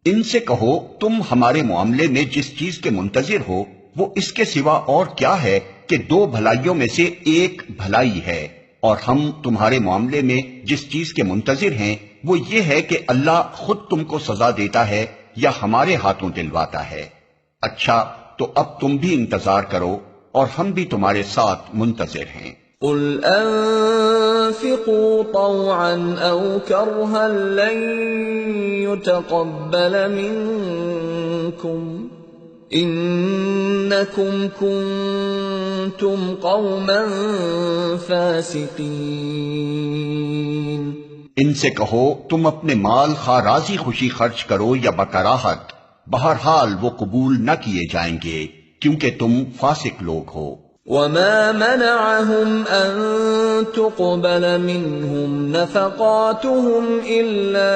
Speaker 2: ان سے کہو تم ہمارے معاملے میں جس چیز کے منتظر ہو وہ اس کے سوا اور کیا ہے کہ دو بھلائیوں میں سے ایک بھلائی ہے، اور ہم تمہارے معاملے میں جس چیز کے منتظر ہیں وہ یہ ہے کہ اللہ خود تم کو سزا دیتا ہے یا ہمارے ہاتھوں دلواتا ہے۔ اچھا تو اب تم بھی انتظار کرو اور ہم بھی تمہارے ساتھ منتظر ہیں۔
Speaker 1: قل انفقوا طوعا او كرها لن يتقبل منكم انکم کنتم قوما فاسقین۔
Speaker 2: ان سے کہو تم اپنے مال خواہ راضی خوشی خرچ کرو یا بکراہت، بہرحال وہ قبول نہ کیے جائیں گے کیونکہ تم فاسق لوگ ہو۔
Speaker 1: وما منعهم ان تقبل منهم نفقاتهم الا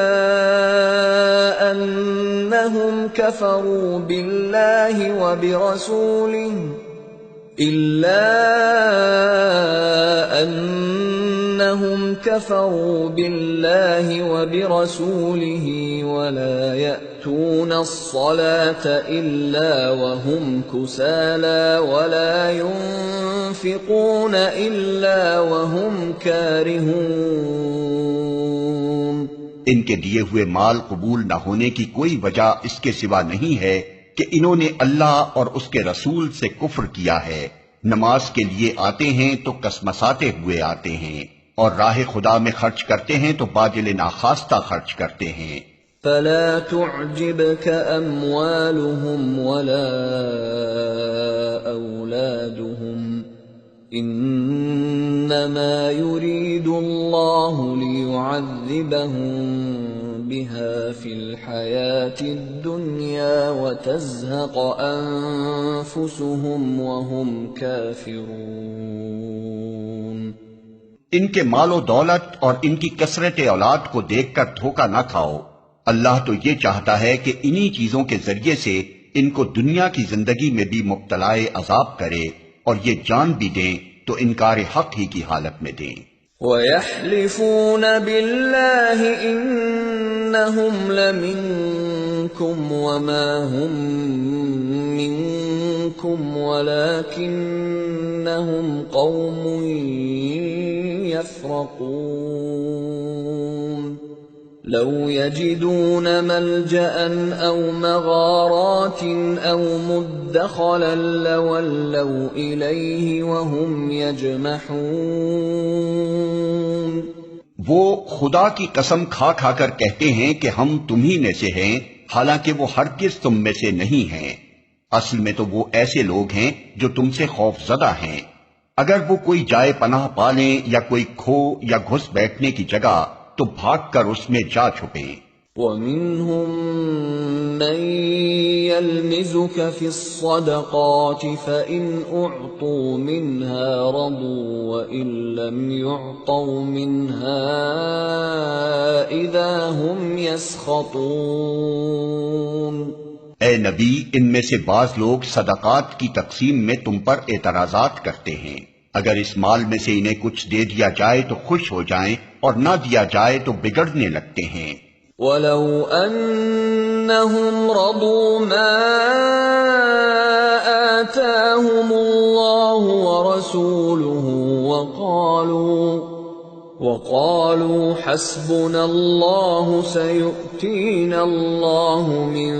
Speaker 1: انهم كفروا بالله وبرسوله ولا يأتون الصلاة إلا وهم كسالى ولا ينفقون إلا وهم كارهون۔
Speaker 2: ان کے دیے ہوئے مال قبول نہ ہونے کی کوئی وجہ اس کے سوا نہیں ہے کہ انہوں نے اللہ اور اس کے رسول سے کفر کیا ہے، نماز کے لیے آتے ہیں تو کسمساتے ہوئے آتے ہیں، اور راہ خدا میں خرچ کرتے ہیں تو باجل ناخواستہ خرچ کرتے ہیں۔
Speaker 1: فلا تعجبك اموالهم ولا اولادهم انما يريد الله ليعذبهم بها في الحياة الدنيا وتزهق انفسهم وهم كافرون۔
Speaker 2: ان کے مال و دولت اور ان کی کثرت اولاد کو دیکھ کر دھوکہ نہ کھاؤ، اللہ تو یہ چاہتا ہے کہ انہی چیزوں کے ذریعے سے ان کو دنیا کی زندگی میں بھی مبتلا عذاب کرے اور یہ جان بھی دیں تو انکار حق ہی کی حالت میں دیں۔
Speaker 1: وَيَحْلِفُونَ بِاللَّهِ إِنَّهُمْ لَمِنكُمْ وَمَا هُمْ مِنكُمْ وَلَكِنَّهُمْ قَوْمٌ يَفْرَقُونَ لَوْ يَجِدُونَ مَلْجَأً أَوْ مَغَارَاتٍ أَوْ مُدَّخَلًا لَوَلَّوْا إِلَيْهِ وَهُمْ يَجْمَحُونَ۔
Speaker 2: وہ خدا کی قسم کھا کھا کر کہتے ہیں کہ ہم تمہی میں سے ہیں، حالانکہ وہ ہرگز تم میں سے نہیں ہیں۔ اصل میں تو وہ ایسے لوگ ہیں جو تم سے خوف زدہ ہیں۔ اگر وہ کوئی جائے پناہ پالیں یا کوئی کھو یا گھس بیٹھنے کی جگہ تو بھاگ کر اس میں جا چھپیں۔
Speaker 1: وَمِنْهُمْ مَنْ يَلْمِزُكَ فِي الصَّدَقَاتِ فَإِنْ أُعْطُوا مِنْهَا رَضُوا وَإِنْ لَمْ يُعْطَوْا مِنْهَا إِذَا هُمْ يَسْخَطُونَ۔
Speaker 2: اے نبی، ان میں سے بعض لوگ صدقات کی تقسیم میں تم پر اعتراضات کرتے ہیں، اگر اس مال میں سے انہیں کچھ دے دیا جائے تو خوش ہو جائیں اور نہ دیا جائے تو بگڑنے لگتے ہیں۔
Speaker 1: وَلَوْ أَنَّهُمْ رَضُوا مَا آتَاهُمُ اللَّهُ وَرَسُولُهُ وَقَالُوا حَسْبُنَا اللَّهُ سَيُؤْتِينَا اللَّهُ مِنْ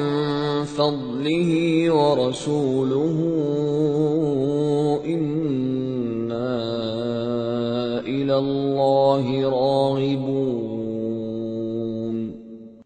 Speaker 1: فَضْلِهِ وَرَسُولُهُ إِنَّا إِلَى اللَّهِ رَاغِبُونَ۔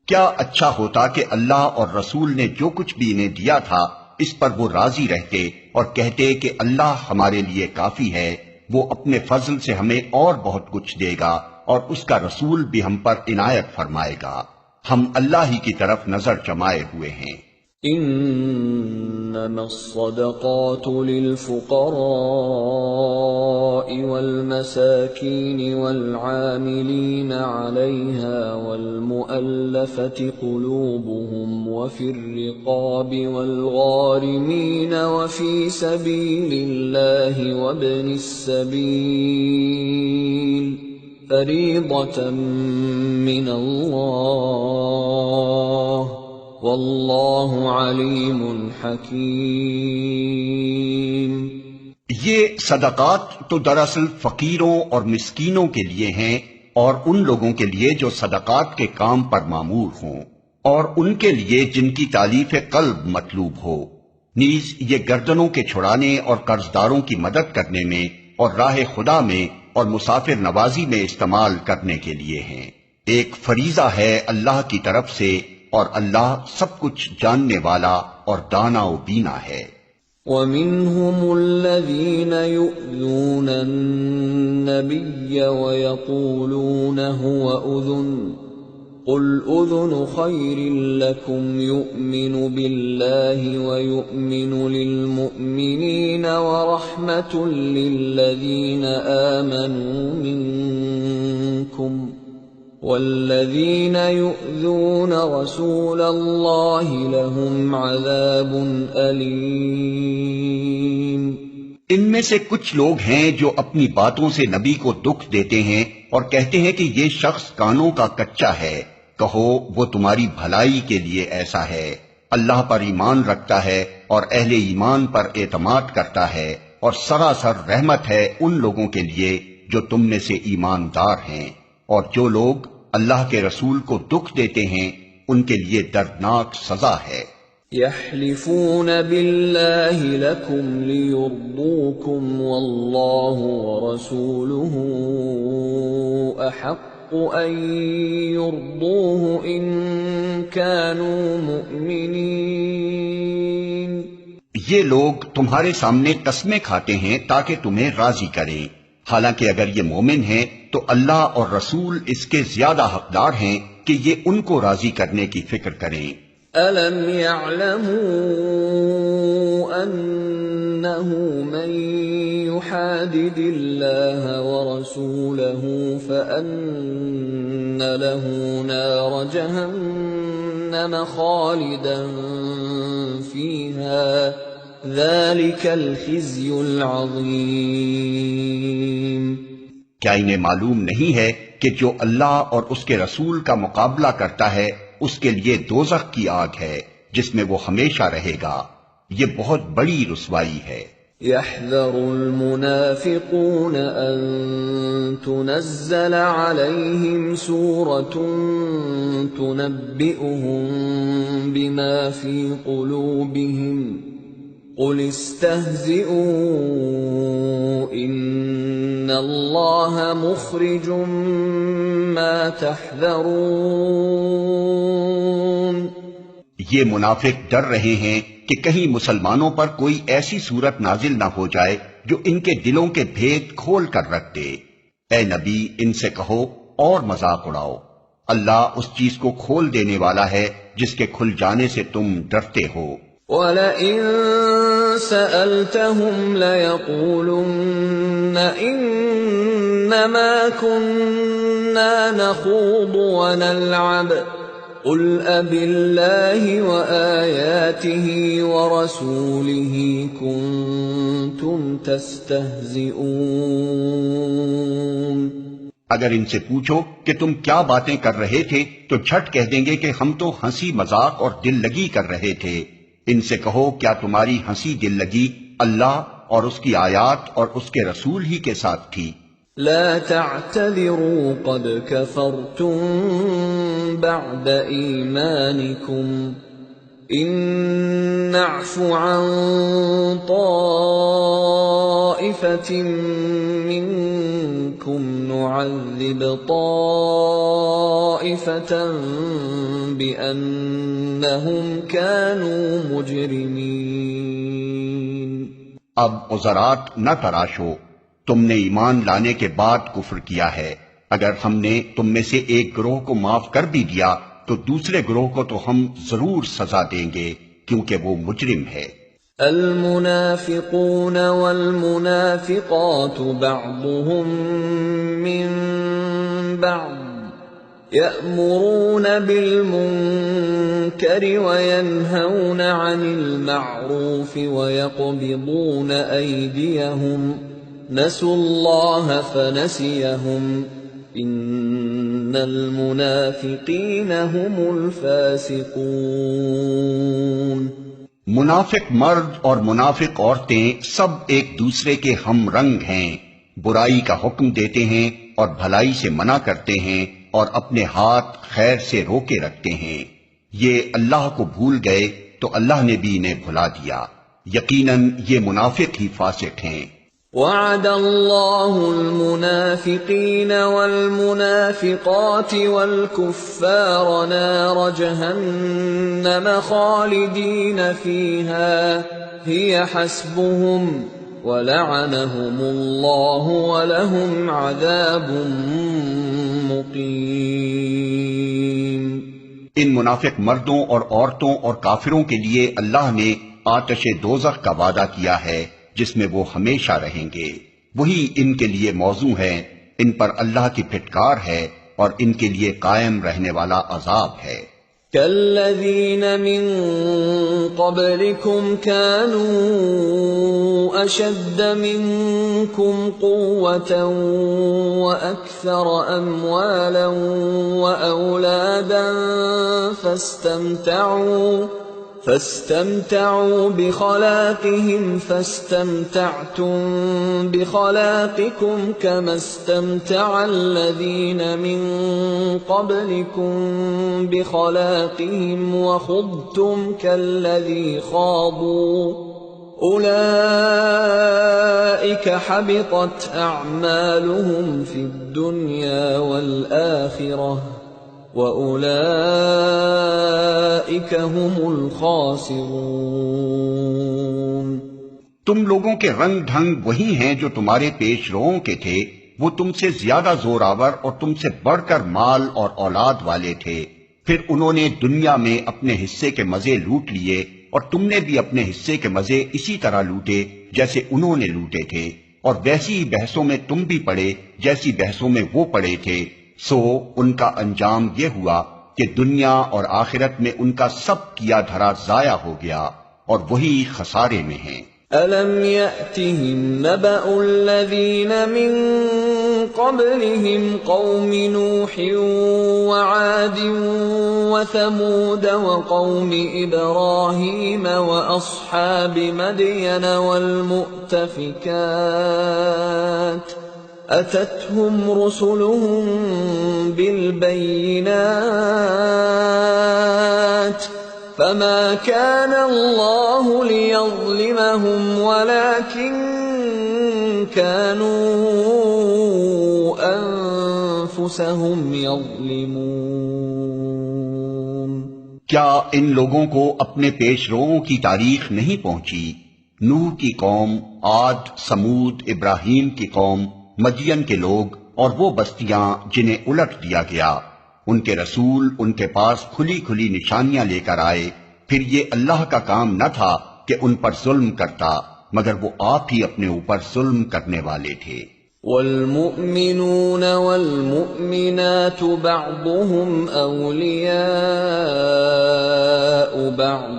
Speaker 2: کیا اچھا ہوتا کہ اللہ اور رسول نے جو کچھ بھی انہیں دیا تھا اس پر وہ راضی رہتے اور کہتے کہ اللہ ہمارے لیے کافی ہے، وہ اپنے فضل سے ہمیں اور بہت کچھ دے گا اور اس کا رسول بھی ہم پر عنایت فرمائے گا، ہم اللہ ہی کی طرف نظر جمائے ہوئے ہیں۔
Speaker 1: انما الصدقات للفقراء والمساكين والعاملين عليها والمؤلفة قلوبهم وفي الرقاب والغارمين وفي سبيل الله وابن السبيل فريضة من الله واللہ علیم حکیم۔
Speaker 2: یہ صدقات تو دراصل فقیروں اور مسکینوں کے لیے ہیں اور ان لوگوں کے لیے جو صدقات کے کام پر مامور ہوں اور ان کے لیے جن کی تالیف قلب مطلوب ہو، نیز یہ گردنوں کے چھڑانے اور قرض داروں کی مدد کرنے میں اور راہ خدا میں اور مسافر نوازی میں استعمال کرنے کے لیے ہیں۔ ایک فریضہ ہے اللہ کی طرف سے، اور اللہ سب کچھ جاننے والا اور دانا و بینا ہے۔
Speaker 1: وَمِنْهُمُ الَّذِينَ يُؤْذُونَ النَّبِيَّ وَيَقُولُونَ هُوَ أُذُنٌ قُلْ أُذُنُ خَيْرٍ لَكُمْ يُؤْمِنُ بِاللَّهِ وَيُؤْمِنُ لِلْمُؤْمِنِينَ وَرَحْمَةٌ لِلَّذِينَ آمَنُوا مِنكُمْ وَالَّذِينَ يُؤْذُونَ رَسُولَ اللَّهِ لَهُمْ عَذَابٌ أَلِيمٌ۔
Speaker 2: ان میں سے کچھ لوگ ہیں جو اپنی باتوں سے نبی کو دکھ دیتے ہیں اور کہتے ہیں کہ یہ شخص کانوں کا کچا ہے۔ کہو وہ تمہاری بھلائی کے لیے ایسا ہے، اللہ پر ایمان رکھتا ہے اور اہل ایمان پر اعتماد کرتا ہے، اور سراسر رحمت ہے ان لوگوں کے لیے جو تم میں سے ایماندار ہیں۔ اور جو لوگ اللہ کے رسول کو دکھ دیتے ہیں ان کے لیے دردناک سزا ہے۔
Speaker 1: يَحْلِفُونَ بِاللَّهِ لَكُمْ لِيُرْضُوكُمْ وَاللَّهُ وَرَسُولُهُ أَحَقُّ أَن يُرْضُوهُ إِن كَانُوا مُؤْمِنِينَ۔
Speaker 2: یہ لوگ تمہارے سامنے قسمیں کھاتے ہیں تاکہ تمہیں راضی کریں، حالانکہ اگر یہ مومن ہیں تو اللہ اور رسول اس کے زیادہ حقدار ہیں کہ یہ ان کو راضی کرنے کی فکر کریں۔
Speaker 1: أَلَمْ يَعْلَمُوا أَنَّهُ مَن يُحَادِدِ اللَّهَ وَرَسُولَهُ فَأَنَّ لَهُ نَارَ جَهَنَّمَ خَالِدًا فِيهَا ذَلِكَ الْخِزْيُ الْعَظِيمُ۔
Speaker 2: کیا انہیں معلوم نہیں ہے کہ جو اللہ اور اس کے رسول کا مقابلہ کرتا ہے اس کے لیے دوزخ کی آگ ہے جس میں وہ ہمیشہ رہے گا، یہ بہت بڑی رسوائی ہے۔
Speaker 1: يَحْذَرُ الْمُنَافِقُونَ أَن تُنَزَّلَ عَلَيْهِمْ سُورَةٌ تُنَبِّئُهُم بِمَا فِي قُلُوبِهِمْ قُلِ اسْتَهْزِئُوا إِنَّ اللَّهَ مُخْرِجٌ مَا تَحْذَرُونَ۔
Speaker 2: یہ منافق ڈر رہے ہیں کہ کہیں مسلمانوں پر کوئی ایسی صورت نازل نہ ہو جائے جو ان کے دلوں کے بھید کھول کر رکھ دے۔ اے نبی ان سے کہو اور مذاق اڑاؤ، اللہ اس چیز کو کھول دینے والا ہے جس کے کھل جانے سے تم ڈرتے ہو۔
Speaker 1: وَلَئِن سَأَلْتَهُمْ لَيَقُولُنَّ إِنَّمَا كُنَّا نَخُوضُ وَنَلْعَبُ قُلْ أَبِاللَّهِ وَآيَاتِهِ وَرَسُولِهِ كُنتُمْ تَسْتَهْزِئُونَ۔
Speaker 2: اگر ان سے پوچھو کہ تم کیا باتیں کر رہے تھے تو جھٹ کہہ دیں گے کہ ہم تو ہنسی مذاق اور دل لگی کر رہے تھے۔ ان سے کہو کیا تمہاری ہنسی دل لگی اللہ اور اس کی آیات اور اس کے رسول ہی کے ساتھ تھی؟
Speaker 1: لا تعتذروا قد كفرتم بعد ایمانکم ان نعف عن طائفة منکم نعذب طائفة بأنهم كانوا مجرمین۔
Speaker 2: اب عذرات نہ تراشو، تم نے ایمان لانے کے بعد کفر کیا ہے، اگر ہم نے تم میں سے ایک گروہ کو معاف کر بھی دیا تو دوسرے گروہ کو تو ہم ضرور سزا دیں گے کیونکہ وہ مجرم ہے۔
Speaker 1: المنافقون والمنافقات بعضهم من بعض يأمرون بالمنكر وينهون عن المعروف ويقبضون أيديهم نسوا الله فنسيهم ان المنافقین هم الفاسقون۔
Speaker 2: منافق مرد اور منافق عورتیں سب ایک دوسرے کے ہم رنگ ہیں، برائی کا حکم دیتے ہیں اور بھلائی سے منع کرتے ہیں اور اپنے ہاتھ خیر سے روکے رکھتے ہیں۔ یہ اللہ کو بھول گئے تو اللہ نے بھی انہیں بھلا دیا، یقیناً یہ منافق ہی فاسق ہیں۔
Speaker 1: وعد الله المنافقين والمنافقات والكفار نار جهنم خالدين فيها هي حسبهم ولعنهم الله ولهم عذاب مقيم۔
Speaker 2: ان منافق مردوں اور عورتوں اور کافروں کے لیے اللہ نے آتش دوزخ کا وعدہ کیا ہے جس میں وہ ہمیشہ رہیں گے، وہی ان کے لیے موزوں ہے، ان پر اللہ کی پھٹکار ہے اور ان کے لیے قائم رہنے والا عذاب ہے۔
Speaker 1: كالذين من قبلكم كانوا أشد منكم قوة وأكثر أموالا وأولادا فاستمتعوا بخلاقهم فاستمتعتم بخلاقكم كما استمتع الذين من قبلكم بخلاقهم وخضتم كالذي خاضوا أولئك حبطت أعمالهم في الدنيا والآخرة وَأُولَئِكَ هُمُ الْخَاسِرُونَ۔
Speaker 2: تم لوگوں کے رنگ ڈھنگ وہی ہیں جو تمہارے پیش روؤں کے تھے، وہ تم سے زیادہ زور آور اور تم سے بڑھ کر مال اور اولاد والے تھے، پھر انہوں نے دنیا میں اپنے حصے کے مزے لوٹ لیے اور تم نے بھی اپنے حصے کے مزے اسی طرح لوٹے جیسے انہوں نے لوٹے تھے، اور ویسی ہی بحثوں میں تم بھی پڑے جیسی بحثوں میں وہ پڑے تھے، سو ان کا انجام یہ ہوا کہ دنیا اور آخرت میں ان کا سب کیا دھرا ضائع ہو گیا اور وہی خسارے میں ہیں۔
Speaker 1: أَلَمْ يَأْتِهِمْ نَبَأُ الَّذِينَ مِنْ قَبْلِهِمْ قَوْمِ نُوحٍ وَعَادٍ وَثَمُودَ وَقَوْمِ إِبْرَاهِيمَ وَأَصْحَابِ مَدْيَنَ وَالْمُؤْتَفِكَاتِ أَتَتْهُمْ رُسُلُهُم بِالْبَيِّنَاتِ فَمَا كَانَ اللَّهُ لِيَظْلِمَهُمْ وَلَكِنْ كَانُوا أَنفُسَهُمْ يَظْلِمُونَ۔
Speaker 2: کیا ان لوگوں کو اپنے پیش روؤں کی تاریخ نہیں پہنچی؟ نوح کی قوم، عاد، سمود، ابراہیم کی قوم، مدین کے لوگ اور وہ بستیاں جنہیں الٹ دیا گیا، ان کے رسول ان کے پاس کھلی کھلی نشانیاں لے کر آئے، پھر یہ اللہ کا کام نہ تھا کہ ان پر ظلم کرتا، مگر وہ آپ ہی اپنے اوپر ظلم کرنے والے تھے۔
Speaker 1: والمؤمنون والمؤمنات بعضهم أولياء بعض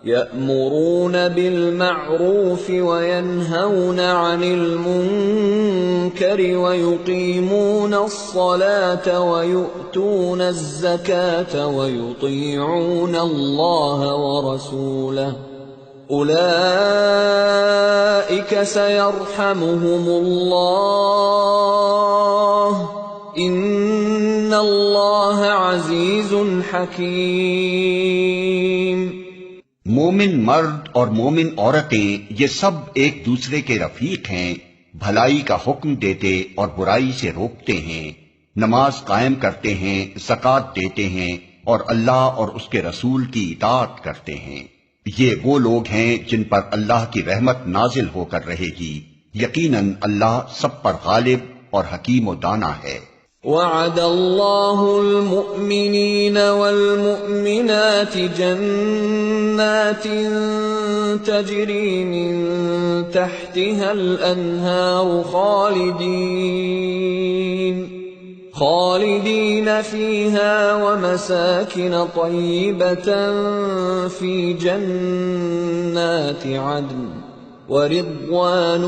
Speaker 1: يأمرون بالمعروف وينهون عن المنكر ويقيمون الصلاة ويؤتون الزكاة ويطيعون الله ورسوله أولئك سيرحمهم الله إن الله عزيز حكيم۔
Speaker 2: مومن مرد اور مومن عورتیں یہ سب ایک دوسرے کے رفیق ہیں، بھلائی کا حکم دیتے اور برائی سے روکتے ہیں، نماز قائم کرتے ہیں، زکوٰۃ دیتے ہیں اور اللہ اور اس کے رسول کی اطاعت کرتے ہیں۔ یہ وہ لوگ ہیں جن پر اللہ کی رحمت نازل ہو کر رہے گی، یقیناً اللہ سب پر غالب اور حکیم و دانا ہے۔
Speaker 1: وعد الله المؤمنين والمؤمنات جنات تجري من تحتها الأنهار خالدين فيها ومساكن طيبة في جنات عدن ورضوان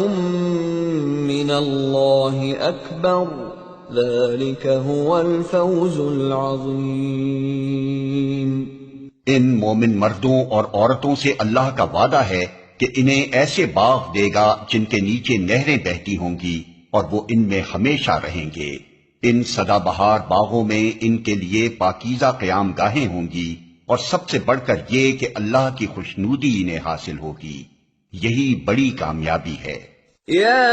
Speaker 1: من الله أكبر ذلك هو الفوز العظیم۔
Speaker 2: ان مومن مردوں اور عورتوں سے اللہ کا وعدہ ہے کہ انہیں ایسے باغ دے گا جن کے نیچے نہریں بہتی ہوں گی اور وہ ان میں ہمیشہ رہیں گے۔ ان سدا بہار باغوں میں ان کے لیے پاکیزہ قیام گاہیں ہوں گی اور سب سے بڑھ کر یہ کہ اللہ کی خوشنودی انہیں حاصل ہوگی، یہی بڑی کامیابی ہے۔
Speaker 1: يا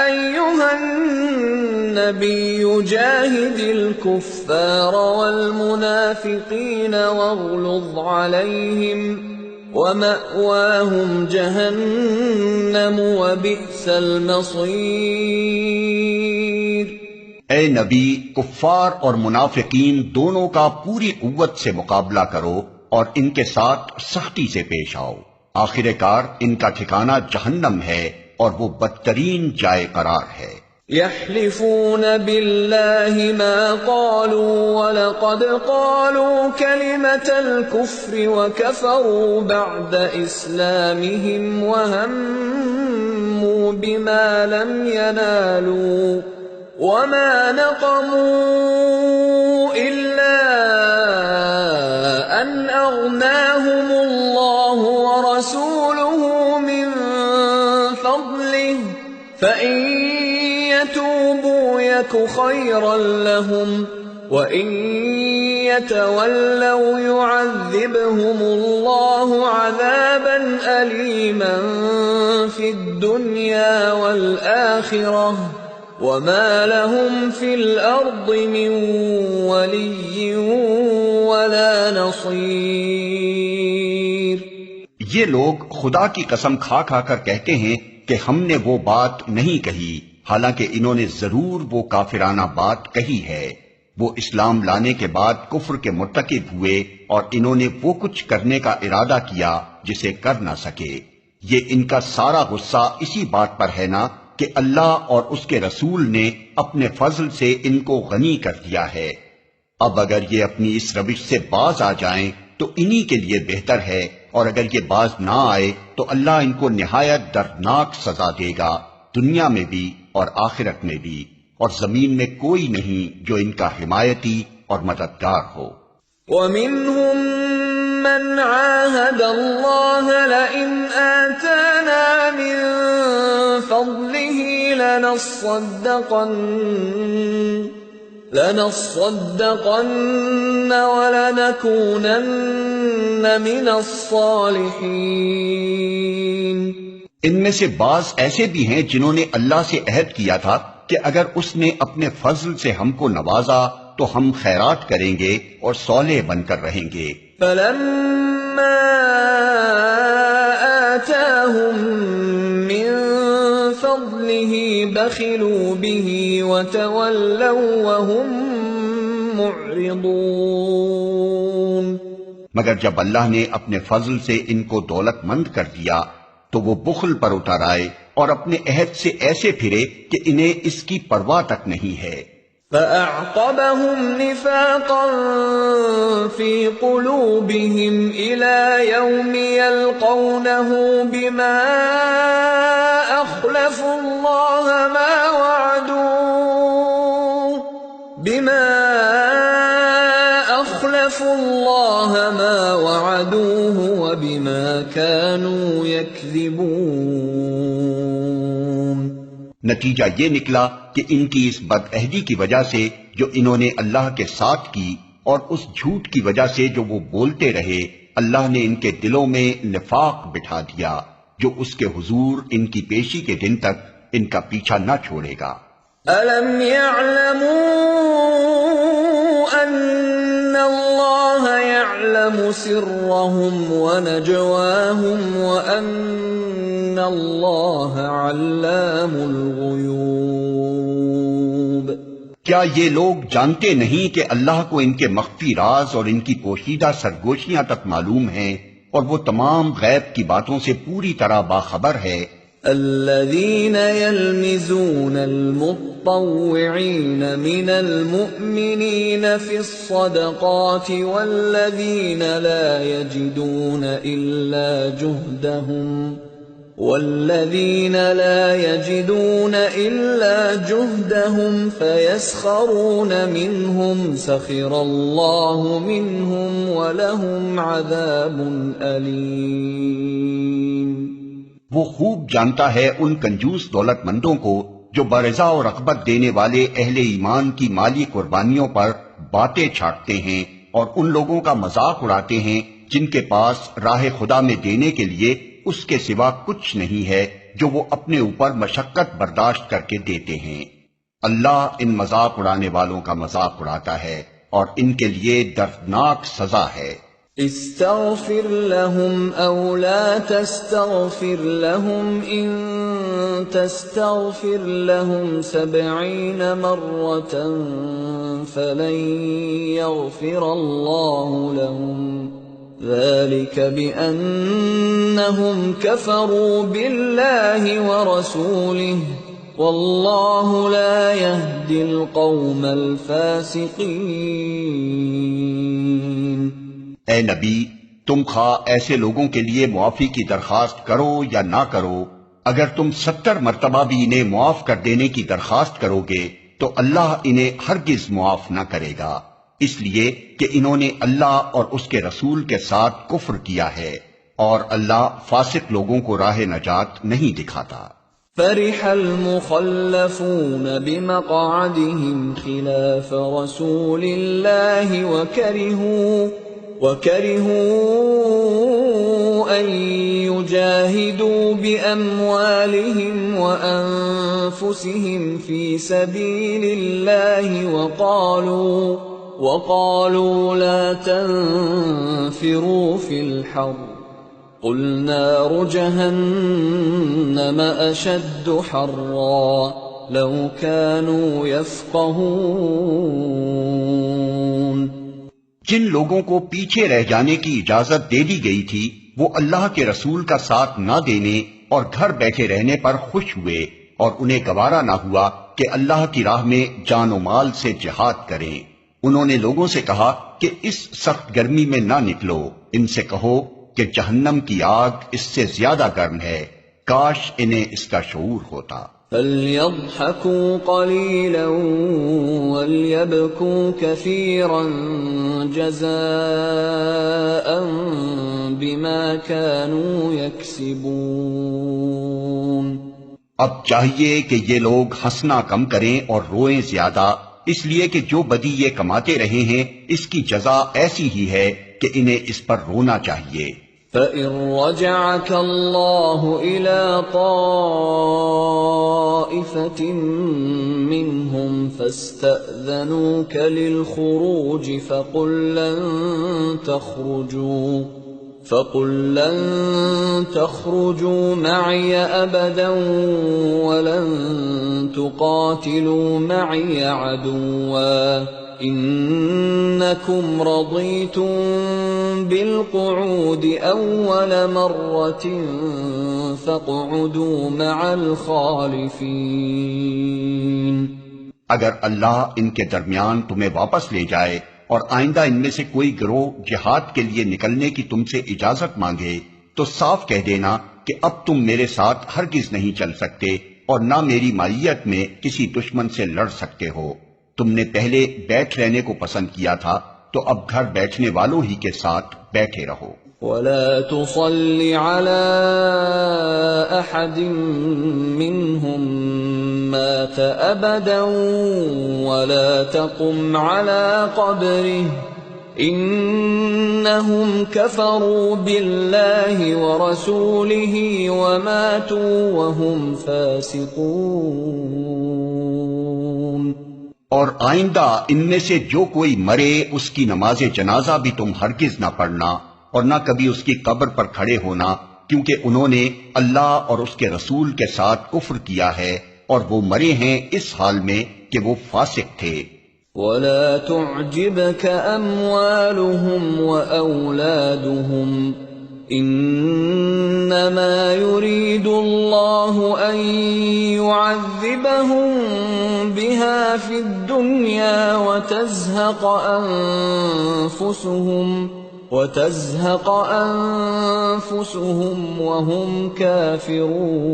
Speaker 1: أيها النبي جاهد الكفار والمنافقين واغلظ عليهم ومأواهم جهنم وبئس المصير۔
Speaker 2: اے نبی، کفار اور منافقین دونوں کا پوری قوت سے مقابلہ کرو اور ان کے ساتھ سختی سے پیش آؤ، آخر کار ان کا ٹھکانہ جہنم ہے اور وہ بدترین جائے قرار ہے۔
Speaker 1: يحلفون بالله ما قالوا ولقد قالوا كلمة الكفر وكفروا بعد إسلامهم وهموا بما لم ينالوا وما نقموا إلا أن أغناهم الله ورسوله من فضله فإن يتوبوا يك خيرا لهم وإن يتولوا يعذبهم الله عذابا أليما في الدنيا والآخرة وما لهم في الأرض من ولي ولا نصير۔
Speaker 2: یہ لوگ خدا کی قسم کھا کھا کر کہتے ہیں کہ ہم نے وہ بات نہیں کہی، حالانکہ انہوں نے ضرور وہ کافرانہ بات کہی ہے۔ وہ اسلام لانے کے بعد کفر کے مرتکب ہوئے اور انہوں نے وہ کچھ کرنے کا ارادہ کیا جسے کر نہ سکے۔ یہ ان کا سارا غصہ اسی بات پر ہے نا کہ اللہ اور اس کے رسول نے اپنے فضل سے ان کو غنی کر دیا ہے۔ اب اگر یہ اپنی اس روش سے باز آ جائیں تو انہی کے لیے بہتر ہے، اور اگر یہ باز نہ آئے تو اللہ ان کو نہایت دردناک سزا دے گا، دنیا میں بھی اور آخرت میں بھی، اور زمین میں کوئی نہیں جو ان کا حمایتی اور مددگار ہو۔
Speaker 1: وَمِنْهُمْ مَنْ عَاهَدَ اللَّهَ لَئِنْ آتَانَا مِنْ فَضْلِهِ لَنَصَّدَّقَنَّ وَلَنَكُونَنَّ مِنَ الصَّالِحِينَ۔
Speaker 2: ان میں سے بعض ایسے بھی ہیں جنہوں نے اللہ سے عہد کیا تھا کہ اگر اس نے اپنے فضل سے ہم کو نوازا تو ہم خیرات کریں گے اور صالح بن کر رہیں گے۔
Speaker 1: فَلَمَّا آتَاهُم مِّن فَضْلِهِ بَخِلُوا بِهِ وَتَوَلَّوْا وَهُم مُّعْرِضُونَ۔
Speaker 2: مگر جب اللہ نے اپنے فضل سے ان کو دولت مند کر دیا تو وہ بخل پر اتر آئے اور اپنے عہد سے ایسے پھرے کہ انہیں اس کی پرواہ تک نہیں ہے۔
Speaker 1: فَأَعْقَبَهُمْ نِفَاقًا فِي قُلُوبِهِمْ إِلَى يَوْمِ يَلْقَوْنَهُ بِمَا أَخْلَفُوا اللَّهَ مَا وَعَدُوهُ وَبِمَا كَانُوا يَكْذِبُونَ۔
Speaker 2: نتیجہ یہ نکلا کہ ان کی اس بد عہدی کی وجہ سے جو انہوں نے اللہ کے ساتھ کی، اور اس جھوٹ کی وجہ سے جو وہ بولتے رہے، اللہ نے ان کے دلوں میں نفاق بٹھا دیا جو اس کے حضور ان کی پیشی کے دن تک ان کا پیچھا نہ چھوڑے گا۔
Speaker 1: أَلَمْ يَعْلَمُوا أَنَّ اللَّهَ يَعْلَمُ سِرَّهُمْ وَنَجْوَاهُمْ وَأَنَّ اللَّهَ عَلَّامُ الْغُيُوبِ۔
Speaker 2: کیا یہ لوگ جانتے نہیں کہ اللہ کو ان کے مخفی راز اور ان کی پوشیدہ سرگوشیاں تک معلوم ہیں، اور وہ تمام غیب کی باتوں سے پوری طرح باخبر ہے۔
Speaker 1: الذين يلمزون المطوعين من المؤمنين في الصدقات والذين لا يجدون إلا جهدهم فيسخرون منهم سخر الله منهم ولهم عذاب أليم۔
Speaker 2: وہ خوب جانتا ہے ان کنجوس دولت مندوں کو جو برضا اور رغبت دینے والے اہل ایمان کی مالی قربانیوں پر باتیں چھاٹتے ہیں، اور ان لوگوں کا مذاق اڑاتے ہیں جن کے پاس راہ خدا میں دینے کے لیے اس کے سوا کچھ نہیں ہے، جو وہ اپنے اوپر مشقت برداشت کر کے دیتے ہیں۔ اللہ ان مذاق اڑانے والوں کا مذاق اڑاتا ہے اور ان کے لیے دردناک سزا ہے۔
Speaker 1: استغفر لهم او لا تستغفر لهم ان تستغفر لهم 70 مرة فلن يغفر الله لهم ذلك بأنهم كفروا بالله ورسوله والله لا يهدي القوم الفاسقين۔
Speaker 2: اے نبی، تم خواہ ایسے لوگوں کے لیے معافی کی درخواست کرو یا نہ کرو، اگر تم 70 مرتبہ بھی انہیں معاف کر دینے کی درخواست کرو گے تو اللہ انہیں ہرگز معاف نہ کرے گا، اس لیے کہ انہوں نے اللہ اور اس کے رسول کے ساتھ کفر کیا ہے، اور اللہ فاسق لوگوں کو راہ نجات نہیں دکھاتا۔
Speaker 1: فرح المخلفون بمقعدهم خلاف رسول الله وكرهوا أن يجاهدوا بأموالهم وأنفسهم في سبيل الله وقالوا لا تنفروا في الحر قل نار جهنم أشد حرا لو كانوا يفقهون۔
Speaker 2: جن لوگوں کو پیچھے رہ جانے کی اجازت دے دی گئی تھی وہ اللہ کے رسول کا ساتھ نہ دینے اور گھر بیٹھے رہنے پر خوش ہوئے، اور انہیں گوارا نہ ہوا کہ اللہ کی راہ میں جان و مال سے جہاد کریں۔ انہوں نے لوگوں سے کہا کہ اس سخت گرمی میں نہ نکلو، ان سے کہو کہ جہنم کی آگ اس سے زیادہ گرم ہے، کاش انہیں اس کا شعور ہوتا۔
Speaker 1: فَلْيَضْحَكُوا قَلِيلًا وَلْيَبْكُوا كَثِيرًا جَزَاءً بِمَا كَانُوا يَكْسِبُونَ۔
Speaker 2: اب چاہیے کہ یہ لوگ ہنسنا کم کریں اور روئیں زیادہ، اس لیے کہ جو بدی یہ کماتے رہے ہیں اس کی جزا ایسی ہی ہے کہ انہیں اس پر رونا چاہیے۔
Speaker 1: فَإِن رَّجَعَكَ اللَّهُ إِلَىٰ طَائِفَةٍ مِّنْهُمْ فَاسْتَأْذَنُوكَ لِلْخُرُوجِ فَقُل لَّن تَخْرُجُوا مَعِيَ أَبَدًا وَلَن تُقَاتِلُوا مَعِيَ عَدُوًّا إِنَّكُمْ رَضِيتُم بِالْقُعُودِ أَوَّلَ مَرَّةٍ فَاقْعُدُوا مَعَ الْخَالِفِينَ۔
Speaker 2: اگر اللہ ان کے درمیان تمہیں واپس لے جائے اور آئندہ ان میں سے کوئی گروہ جہاد کے لیے نکلنے کی تم سے اجازت مانگے تو صاف کہہ دینا کہ اب تم میرے ساتھ ہرگز نہیں چل سکتے اور نہ میری معیت میں کسی دشمن سے لڑ سکتے ہو۔ تم نے پہلے بیٹھ رہنے کو پسند کیا تھا تو اب گھر بیٹھنے والوں ہی کے ساتھ بیٹھے رہو۔
Speaker 1: وَلَا تُصَلِّ عَلَىٰ أَحَدٍ مِّنْهُم مَّاتَ أَبَدًا وَلَا تَقُمْ عَلَىٰ قَبْرِهِ إِنَّهُمْ كَفَرُوا بِاللَّهِ وَرَسُولِهِ وَمَاتُوا وَهُمْ فَاسِقُونَ۔
Speaker 2: اور آئندہ ان میں سے جو کوئی مرے اس کی نماز جنازہ بھی تم ہرگز نہ پڑھنا اور نہ کبھی اس کی قبر پر کھڑے ہونا، کیونکہ انہوں نے اللہ اور اس کے رسول کے ساتھ کفر کیا ہے اور وہ مرے ہیں اس حال میں کہ وہ فاسق تھے۔
Speaker 1: وَلَا تُعْجِبْكَ أَمْوَالُهُمْ وَأَوْلَادُهُمْ إِنَّمَا يُرِيدُ اللَّهُ أَن يُعَذِّبَهُم بِهَا فِي الدُّنْيَا وَتَزْهَقَ أَنفُسُهُمْ وَهُمْ كَافِرُونَ۔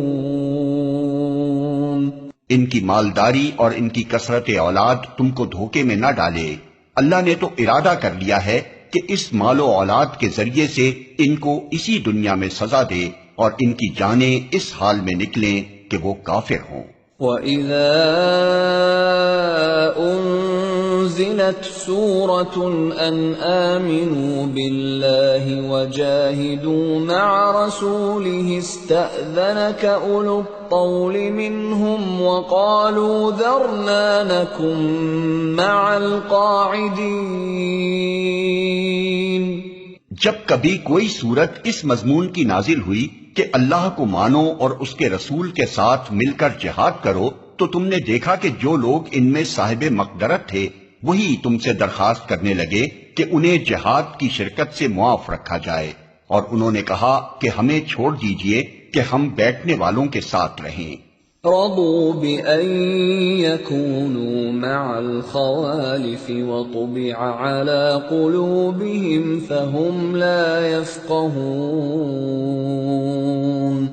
Speaker 2: ان کی مالداری اور ان کی کثرت اولاد تم کو دھوکے میں نہ ڈالے، اللہ نے تو ارادہ کر لیا ہے کہ اس مال و اولاد کے ذریعے سے ان کو اسی دنیا میں سزا دے اور ان کی جانیں اس حال میں نکلیں کہ وہ کافر ہوں۔
Speaker 1: وَإِذَا أُنزِلَ أنزلت سورة أن آمنوا بالله وجاهدوا مع رسوله استأذنك أولو الطول منهم وقالوا ذرنا نكن مع القاعدين.
Speaker 2: جب کبھی کوئی سورت اس مضمون کی نازل ہوئی کہ اللہ کو مانو اور اس کے رسول کے ساتھ مل کر جہاد کرو، تو تم نے دیکھا کہ جو لوگ ان میں صاحب مقدرت تھے وہی تم سے درخواست کرنے لگے کہ انہیں جہاد کی شرکت سے معاف رکھا جائے، اور انہوں نے کہا کہ ہمیں چھوڑ دیجئے کہ ہم بیٹھنے والوں کے ساتھ رہیں.
Speaker 1: رضوا بأن يكونوا مع الخوالف وطبع على قلوبهم فهم لا يفقهون.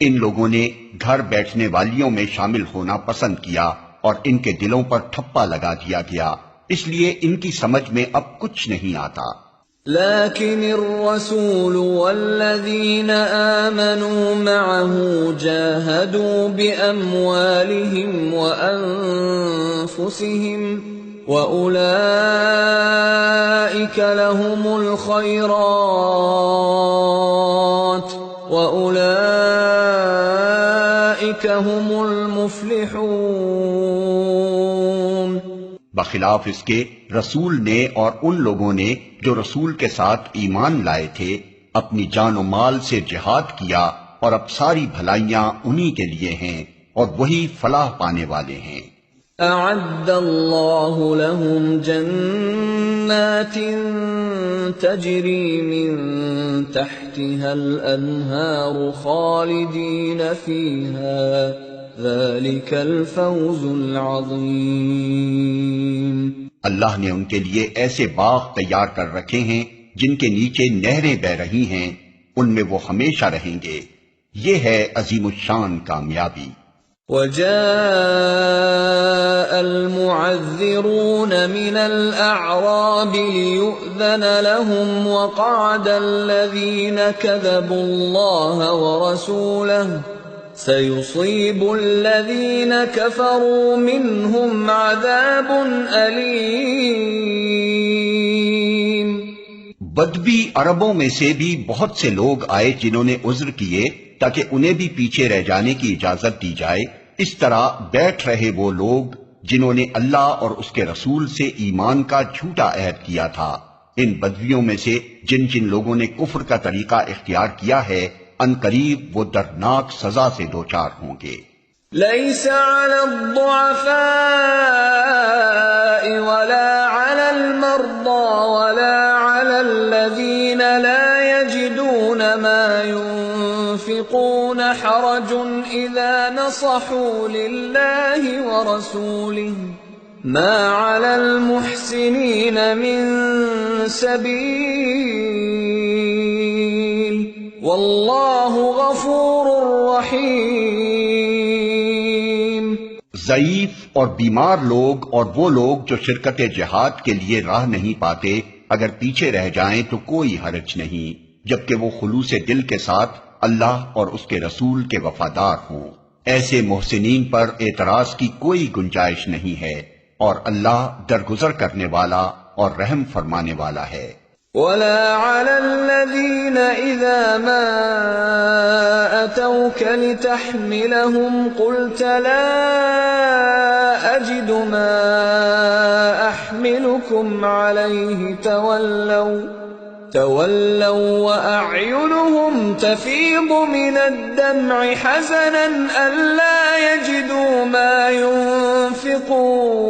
Speaker 2: ان لوگوں نے گھر بیٹھنے والیوں میں شامل ہونا پسند کیا اور ان کے دلوں پر ٹھپا لگا دیا گیا، اس لیے ان کی سمجھ میں اب کچھ نہیں آتا.
Speaker 1: لكن الرسول والذين آمنوا معه جاهدوا بأموالهم وأنفسهم وأولئك لهم الخيرات وأولئك هم المفلحون.
Speaker 2: بخلاف اس کے رسول نے اور ان لوگوں نے جو رسول کے ساتھ ایمان لائے تھے اپنی جان و مال سے جہاد کیا، اور اب ساری بھلائیاں انہی کے لیے ہیں اور وہی فلاح پانے والے ہیں.
Speaker 1: اعد اللہ لهم جنات تجری من تحتها الانہار خالدین فیہا ذلك الفوز العظیم.
Speaker 2: اللہ نے ان کے لیے ایسے باغ تیار کر رکھے ہیں جن کے نیچے نہریں بہ رہی ہیں، ان میں وہ ہمیشہ رہیں گے. یہ ہے عظیم الشان کامیابی.
Speaker 1: وجاء المعذرون من الأعراب ليؤذن لهم وقعد الذين كذبوا الله ورسوله سيصيب الذين كفروا منهم عذاب أليم.
Speaker 2: بدوی عربوں میں سے بھی بہت سے لوگ آئے جنہوں نے عذر کیے تاکہ انہیں بھی پیچھے رہ جانے کی اجازت دی جائے. اس طرح بیٹھ رہے وہ لوگ جنہوں نے اللہ اور اس کے رسول سے ایمان کا جھوٹا عہد کیا تھا. ان بدویوں میں سے جن جن لوگوں نے کفر کا طریقہ اختیار کیا ہے ان قریب وہ دردناک سزا سے دوچار ہوں گے.
Speaker 1: ليس على الضعفاء ولا على المرضى ولا على الذين لا يجدون ما ينفقون حرج إذا نصحوا لله ورسوله ما على المحسنين من سبيل واللہ غفور رحیم.
Speaker 2: ضعیف اور بیمار لوگ اور وہ لوگ جو شرکت جہاد کے لیے راہ نہیں پاتے اگر پیچھے رہ جائیں تو کوئی حرج نہیں، جبکہ وہ خلوص دل کے ساتھ اللہ اور اس کے رسول کے وفادار ہوں. ایسے محسنین پر اعتراض کی کوئی گنجائش نہیں ہے، اور اللہ درگزر کرنے والا اور رحم فرمانے والا ہے.
Speaker 1: ولا على الذين إذا ما أتوك لتحملهم قلت لا أجد ما أحملكم عليه تولوا وأعينهم تفيض من الدمع حزنا ألا يجدوا ما ينفقون.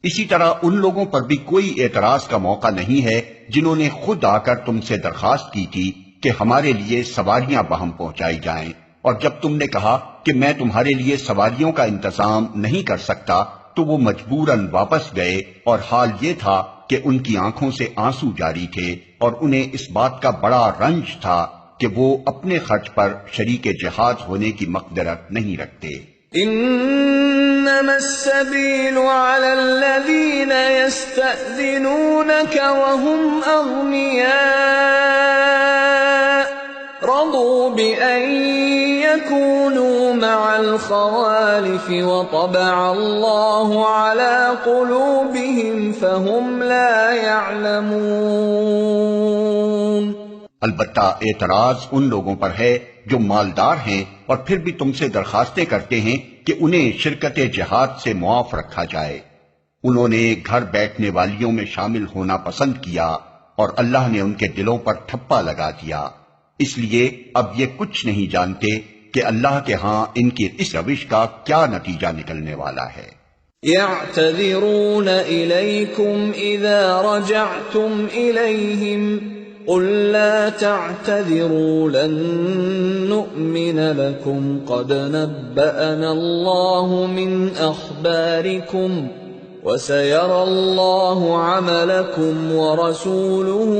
Speaker 2: اسی طرح ان لوگوں پر بھی کوئی اعتراض کا موقع نہیں ہے جنہوں نے خود آ کر تم سے درخواست کی تھی کہ ہمارے لیے سواریاں بہم پہنچائی جائیں، اور جب تم نے کہا کہ میں تمہارے لیے سواریوں کا انتظام نہیں کر سکتا تو وہ مجبوراً واپس گئے، اور حال یہ تھا کہ ان کی آنکھوں سے آنسو جاری تھے اور انہیں اس بات کا بڑا رنج تھا کہ وہ اپنے خرچ پر شریک جہاد ہونے کی مقدرت نہیں رکھتے.
Speaker 1: انما السبيل على الذين يستأذنونك وهم اغنياء رضوا بأن يكونوا مع الخوالف وطبع الله على قلوبهم فهم لا يعلمون۔
Speaker 2: البتہ اعتراض ان لوگوں پر ہے جو مالدار ہیں اور پھر بھی تم سے درخواستیں کرتے ہیں کہ انہیں شرکت جہاد سے معاف رکھا جائے۔ انہوں نے گھر بیٹھنے والیوں میں شامل ہونا پسند کیا اور اللہ نے ان کے دلوں پر ٹھپا لگا دیا، اس لیے اب یہ کچھ نہیں جانتے کہ اللہ کے ہاں ان کی اس روش کا کیا نتیجہ نکلنے والا ہے۔
Speaker 1: يعتذرون إليكم إذا رجعتم إليهم قل لا تعتذروا لن نؤمن لكم قد نبأنا الله من أخباركم وسيرى الله عملكم ورسوله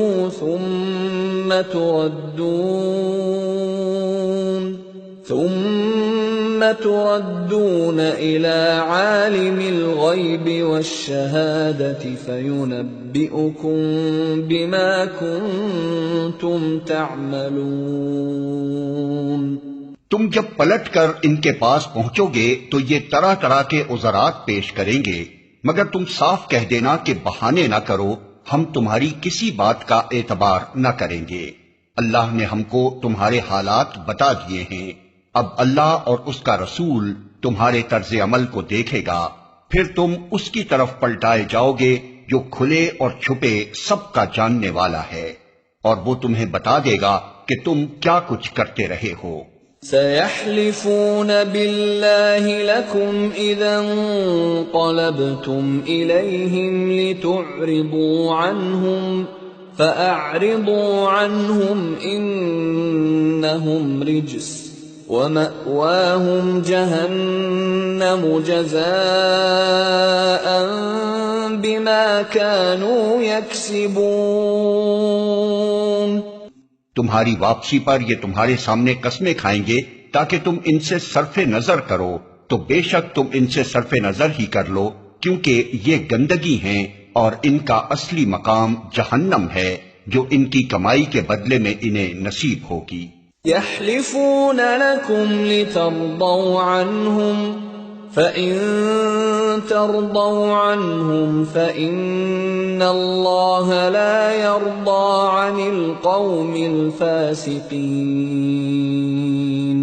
Speaker 1: ثم تردون إلى عالم الغيب والشهادة فينبئكم بما كنتم تعملون۔
Speaker 2: تم جب پلٹ کر ان کے پاس پہنچو گے تو یہ طرح طرح کے عذرات پیش کریں گے، مگر تم صاف کہہ دینا کہ بہانے نہ کرو، ہم تمہاری کسی بات کا اعتبار نہ کریں گے۔ اللہ نے ہم کو تمہارے حالات بتا دیے ہیں، اب اللہ اور اس کا رسول تمہارے طرز عمل کو دیکھے گا، پھر تم اس کی طرف پلٹائے جاؤ گے جو کھلے اور چھپے سب کا جاننے والا ہے، اور وہ تمہیں بتا دے گا کہ تم کیا کچھ کرتے رہے ہو۔
Speaker 1: سيحلفون بالله لكم إذا انقلبتم إليهم لتعرضوا عنهم فأعرضوا عنهم إنهم رجس ومأواهم جهنم جزاء بما كانوا يكسبون۔
Speaker 2: تمہاری واپسی پر یہ تمہارے سامنے قسمیں کھائیں گے تاکہ تم ان سے صرف نظر کرو، تو بے شک تم ان سے صرف نظر ہی کر لو، کیونکہ یہ گندگی ہیں اور ان کا اصلی مقام جہنم ہے جو ان کی کمائی کے بدلے میں انہیں نصیب ہوگی۔
Speaker 1: يحلفون لكم لترضوا عنهم فإن ترضوا عنهم فإن الله لا يرضى عن القوم الفاسقين۔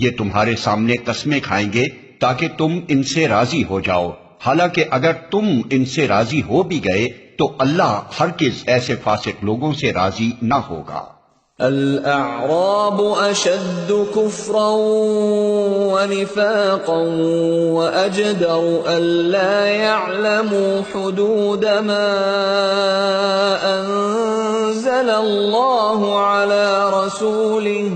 Speaker 2: یہ تمہارے سامنے قسمیں کھائیں گے تاکہ تم ان سے راضی ہو جاؤ، حالانکہ اگر تم ان سے راضی ہو بھی گئے تو اللہ ہرگز ایسے فاسق لوگوں سے راضی نہ ہوگا۔
Speaker 1: الأعراب أشد كفرا ونفاقا وأجدر ألا يعلموا حدود ما أنزل الله على رسوله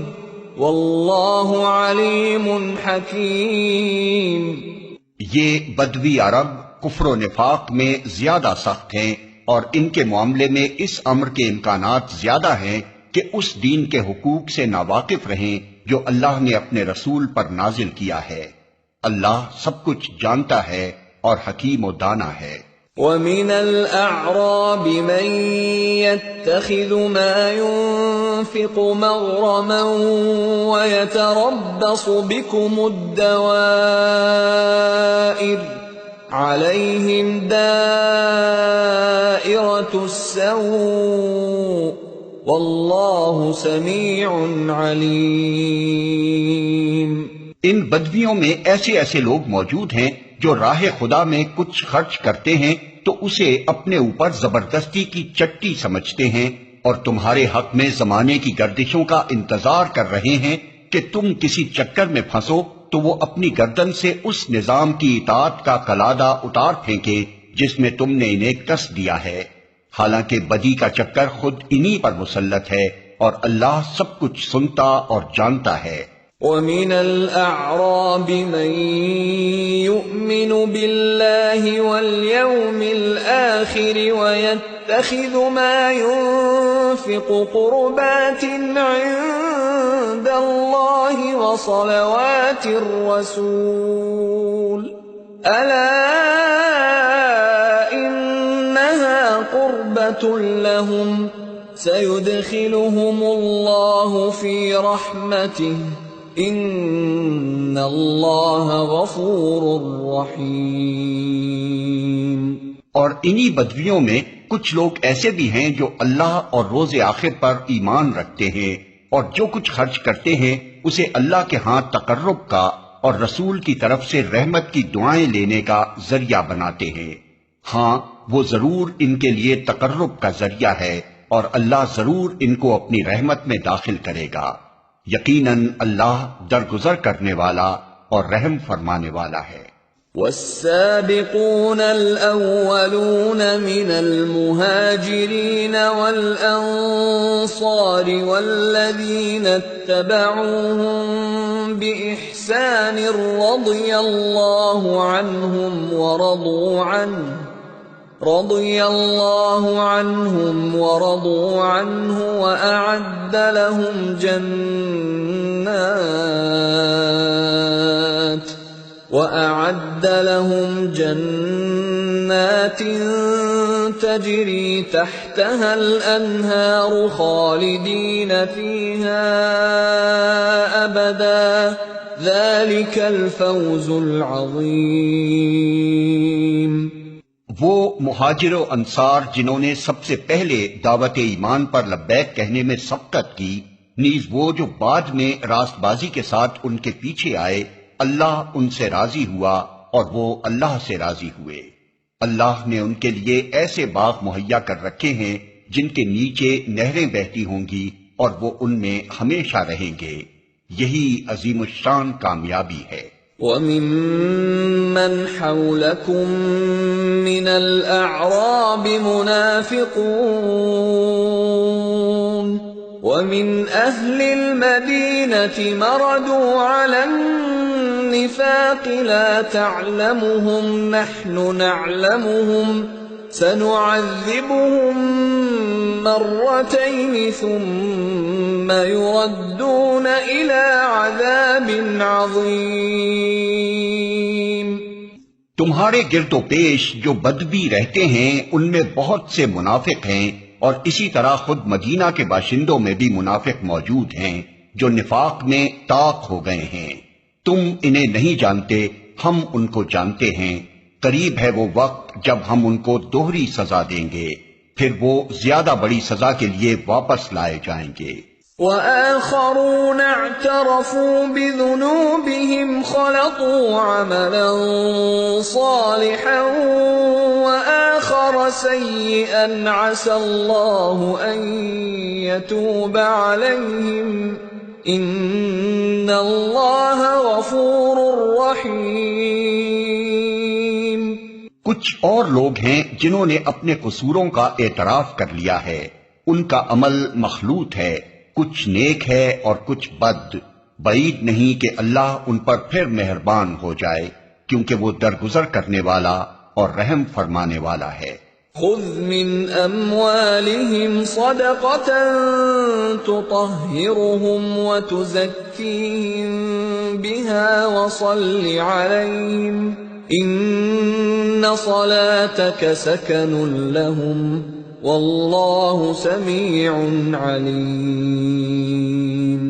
Speaker 1: والله عليم حكيم۔
Speaker 2: یہ بدوی عرب کفر و نفاق میں زیادہ سخت ہیں اور ان کے معاملے میں اس امر کے امکانات زیادہ ہیں کہ اس دین کے حقوق سے ناواقف رہیں جو اللہ نے اپنے رسول پر نازل کیا ہے۔ اللہ سب کچھ جانتا ہے اور حکیم و دانا ہے۔
Speaker 1: وَمِنَ الْأَعْرَابِ مَن يَتَّخِذُ مَا يُنفِقُ مَغْرَمًا وَيَتَرَبَّصُ بِكُمُ الدَّوَائِرَ عَلَيْهِمْ دَائِرَةُ السَّوْءِ واللہ سمیع علیم۔
Speaker 2: ان بدویوں میں ایسے ایسے لوگ موجود ہیں جو راہ خدا میں کچھ خرچ کرتے ہیں تو اسے اپنے اوپر زبردستی کی چٹی سمجھتے ہیں اور تمہارے حق میں زمانے کی گردشوں کا انتظار کر رہے ہیں کہ تم کسی چکر میں پھنسو تو وہ اپنی گردن سے اس نظام کی اطاعت کا قلادہ اتار پھینکے جس میں تم نے انہیں کس دیا ہے، حالانکہ بدی کا چکر خود انہی پر مسلط ہے اور اللہ سب کچھ سنتا اور جانتا ہے۔
Speaker 1: وَمِنَ الْأَعْرَابِ مَن يُؤْمِنُ بِاللَّهِ وَالْيَوْمِ الْآخِرِ وَيَتَّخِذُ مَا يُنفِقُ قُرُبَاتٍ عِندَ اللَّهِ وَصَلَوَاتِ الرَّسُولِ أَلَا إِنَّهَا قُرْبَةٌ لَهُمْ سَيُدْخِلُهُمُ اللَّهُ فِي رَحْمَتِهِ ان اللہ غفور رحیم۔
Speaker 2: اور انہی بدویوں میں کچھ لوگ ایسے بھی ہیں جو اللہ اور روز آخر پر ایمان رکھتے ہیں، اور جو کچھ خرچ کرتے ہیں اسے اللہ کے ہاں تقرب کا اور رسول کی طرف سے رحمت کی دعائیں لینے کا ذریعہ بناتے ہیں۔ ہاں وہ ضرور ان کے لیے تقرب کا ذریعہ ہے، اور اللہ ضرور ان کو اپنی رحمت میں داخل کرے گا۔ یقیناً اللہ درگزر کرنے والا اور رحم فرمانے والا ہے۔
Speaker 1: والسابقون الأولون من المهاجرين والأنصار والذين اتبعوهم بإحسان رضي الله عنهم ورضوا عنه وأعد لهم جنات تجري تحتها الأنهار خالدين فيها أبدا ذلك الفوز العظيم۔
Speaker 2: وہ مہاجر و انصار جنہوں نے سب سے پہلے دعوت ایمان پر لبیک کہنے میں سبقت کی، نیز وہ جو بعد میں راست بازی کے ساتھ ان کے پیچھے آئے، اللہ ان سے راضی ہوا اور وہ اللہ سے راضی ہوئے۔ اللہ نے ان کے لیے ایسے باغ مہیا کر رکھے ہیں جن کے نیچے نہریں بہتی ہوں گی، اور وہ ان میں ہمیشہ رہیں گے۔ یہی عظیم الشان کامیابی ہے۔
Speaker 1: وَمِمَّنْ حَوْلَكُمْ مِنَ الْأَعْرَابِ مُنَافِقُونَ وَمِنْ أَهْلِ الْمَدِينَةِ مَرَدُوا عَلَى النِّفَاقِ لَا تَعْلَمُهُمْ نَحْنُ نَعْلَمُهُمْ سَنُعَذِّبُهُمْ مَرَّتَيْنِ ثُمَّ يُرَدُّونَ إِلَى عَذَابٍ عَظِيمٍ۔
Speaker 2: تمہارے گرد و پیش جو بدبی رہتے ہیں ان میں بہت سے منافق ہیں، اور اسی طرح خود مدینہ کے باشندوں میں بھی منافق موجود ہیں جو نفاق میں طاق ہو گئے ہیں۔ تم انہیں نہیں جانتے، ہم ان کو جانتے ہیں۔ قریب ہے وہ وقت جب ہم ان کو دوہری سزا دیں گے، پھر وہ زیادہ بڑی سزا کے لیے واپس لائے جائیں گے۔
Speaker 1: وآخرون اعترفوا بذنوبهم خلطوا عملا صالحا وآخر سيئا عسى الله أن يتوب عليهم إن الله غفور رحيم۔
Speaker 2: کچھ اور لوگ ہیں جنہوں نے اپنے قصوروں کا اعتراف کر لیا ہے، ان کا عمل مخلوط ہے، کچھ نیک ہے اور کچھ بد۔ بعید نہیں کہ اللہ ان پر پھر مہربان ہو جائے، کیونکہ وہ درگزر کرنے والا اور رحم فرمانے والا ہے۔
Speaker 1: خذ من اموالهم صدقة تطهرهم وتزكيهم بها وصل عليهم ان صلاتك سكن لهم واللہ سمیع علیم۔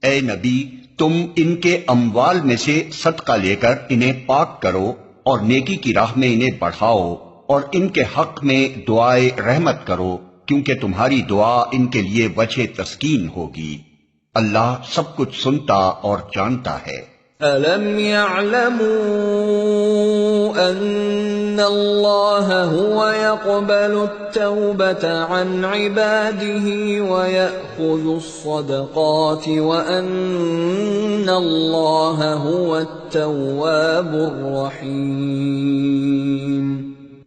Speaker 2: اے نبی، تم ان کے اموال میں سے صدقہ لے کر انہیں پاک کرو اور نیکی کی راہ میں انہیں بڑھاؤ، اور ان کے حق میں دعائے رحمت کرو، کیونکہ تمہاری دعا ان کے لیے وجہ تسکین ہوگی۔ اللہ سب کچھ سنتا اور جانتا ہے۔
Speaker 1: أَلَمْ يَعْلَمُوا أَنَّ اللَّهَ هُوَ يَقْبَلُ التَّوْبَةَ عَنْ عِبَادِهِ وَيَأْخُذُ الصَّدَقَاتِ وَأَنَّ اللَّهَ هُوَ التَّوَّابُ الرَّحِيمُ۔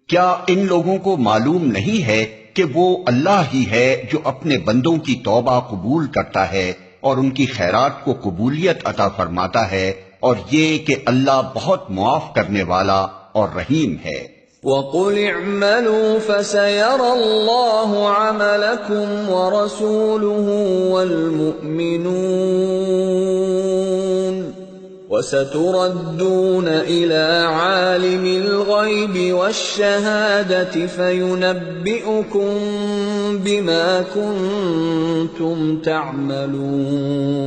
Speaker 2: کیا ان لوگوں کو معلوم نہیں ہے کہ وہ اللہ ہی ہے جو اپنے بندوں کی توبہ قبول کرتا ہے اور ان کی خیرات کو قبولیت عطا فرماتا ہے، اور یہ کہ اللہ بہت معاف کرنے والا اور رحیم ہے۔
Speaker 1: وَقُلِ اعْمَلُوا فَسَيَرَى اللَّهُ عَمَلَكُمْ وَرَسُولُهُ وَالْمُؤْمِنُونَ وَسَتُرَدُّونَ إِلَى عَالِمِ الْغَيْبِ وَالشَّهَادَةِ فَيُنَبِّئُكُم بِمَا كُنتُمْ تَعْمَلُونَ۔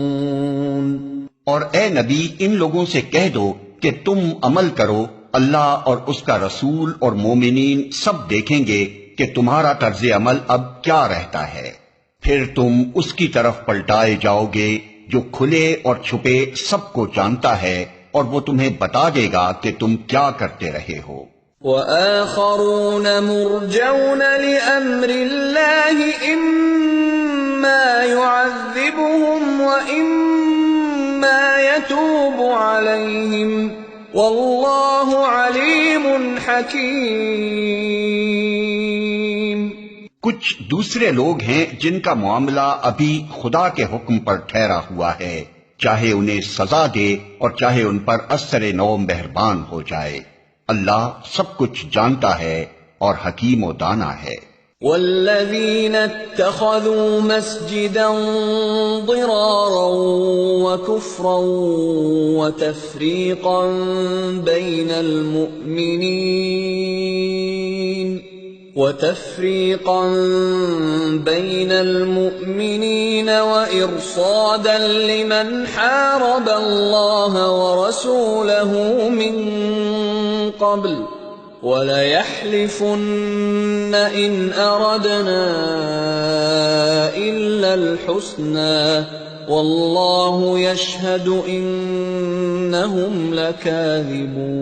Speaker 2: اور اے نبی ان لوگوں سے کہہ دو کہ تم عمل کرو، اللہ اور اس کا رسول اور مومنین سب دیکھیں گے کہ تمہارا طرز عمل اب کیا رہتا ہے، پھر تم اس کی طرف پلٹائے جاؤ گے جو کھلے اور چھپے سب کو جانتا ہے، اور وہ تمہیں بتا دے گا کہ تم کیا کرتے رہے ہو۔
Speaker 1: وآخرون مرجون لأمر الله إما يعذبهم وإما يتوب عليهم والله عليم حكيم۔
Speaker 2: کچھ دوسرے لوگ ہیں جن کا معاملہ ابھی خدا کے حکم پر ٹھہرا ہوا ہے، چاہے انہیں سزا دے اور چاہے ان پر اثر نو مہربان ہو جائے، اللہ سب کچھ جانتا ہے اور حکیم و دانا ہے۔
Speaker 1: والذین اتخذوا مسجدا ضرارا وكفرا وتفریقا بین المؤمنین وإرصادا لمن حارب اللہ ورسولہ من قبل وَلَيَحْلِفُنَّ إِنْ أَرَدْنَا إِلَّا الْحُسْنَى وَاللَّهُ يَشْهَدُ إِنَّهُمْ لَكَاذِبُونَ۔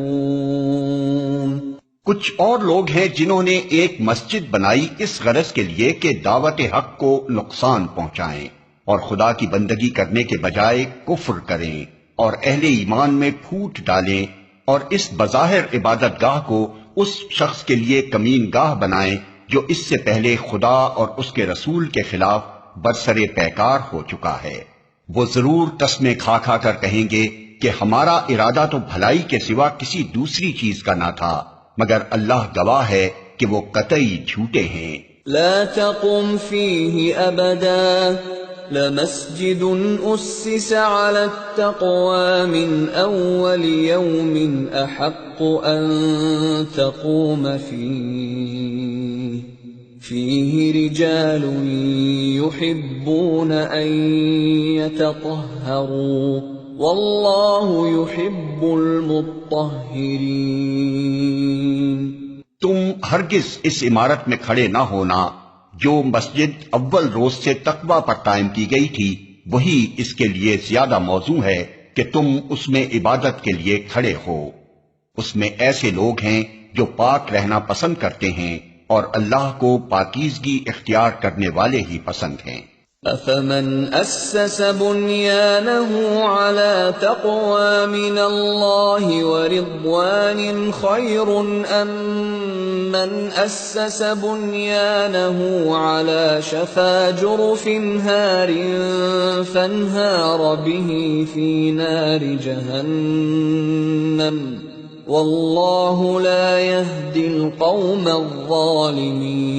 Speaker 2: کچھ اور لوگ ہیں جنہوں نے ایک مسجد بنائی اس غرض کے لیے کہ دعوت حق کو نقصان پہنچائیں اور خدا کی بندگی کرنے کے بجائے کفر کریں اور اہل ایمان میں پھوٹ ڈالیں، اور اس بظاہر عبادت گاہ کو اس شخص کے لیے کمین گاہ بنائیں جو اس سے پہلے خدا اور اس کے رسول کے خلاف برسرے پیکار ہو چکا ہے۔ وہ ضرور قسمیں کھا کھا کر کہیں گے کہ ہمارا ارادہ تو بھلائی کے سوا کسی دوسری چیز کا نہ تھا، مگر اللہ گواہ ہے کہ وہ قطعی جھوٹے ہیں۔
Speaker 1: لا تقم فيه ابدا لمسجد اسس على التقوى من اول يوم احق ان تقوم فيه رجال يحبون ان يتطهروا والله يحب المطهرين۔
Speaker 2: تم ہرگز اس عمارت میں کھڑے نہ ہونا جو مسجد اول روز سے تقوی پر قائم کی گئی تھی، وہی اس کے لیے زیادہ موزوں ہے کہ تم اس میں عبادت کے لیے کھڑے ہو۔ اس میں ایسے لوگ ہیں جو پاک رہنا پسند کرتے ہیں اور اللہ کو پاکیزگی اختیار کرنے والے ہی پسند ہیں۔
Speaker 1: أَفَمَنْ أَسَّسَ بُنْيَانَهُ عَلَى تَقْوَى مِنَ اللَّهِ وَرِضْوَانٍ خَيْرٌ أَمْ مَنْ أَسَّسَ بُنْيَانَهُ عَلَى شَفَا جُرُفٍ هَارٍ فَانْهَارَ بِهِ فِي نَارِ جَهَنَّمَ وَاللَّهُ لَا يَهْدِي الْقَوْمَ الظَّالِمِينَ۔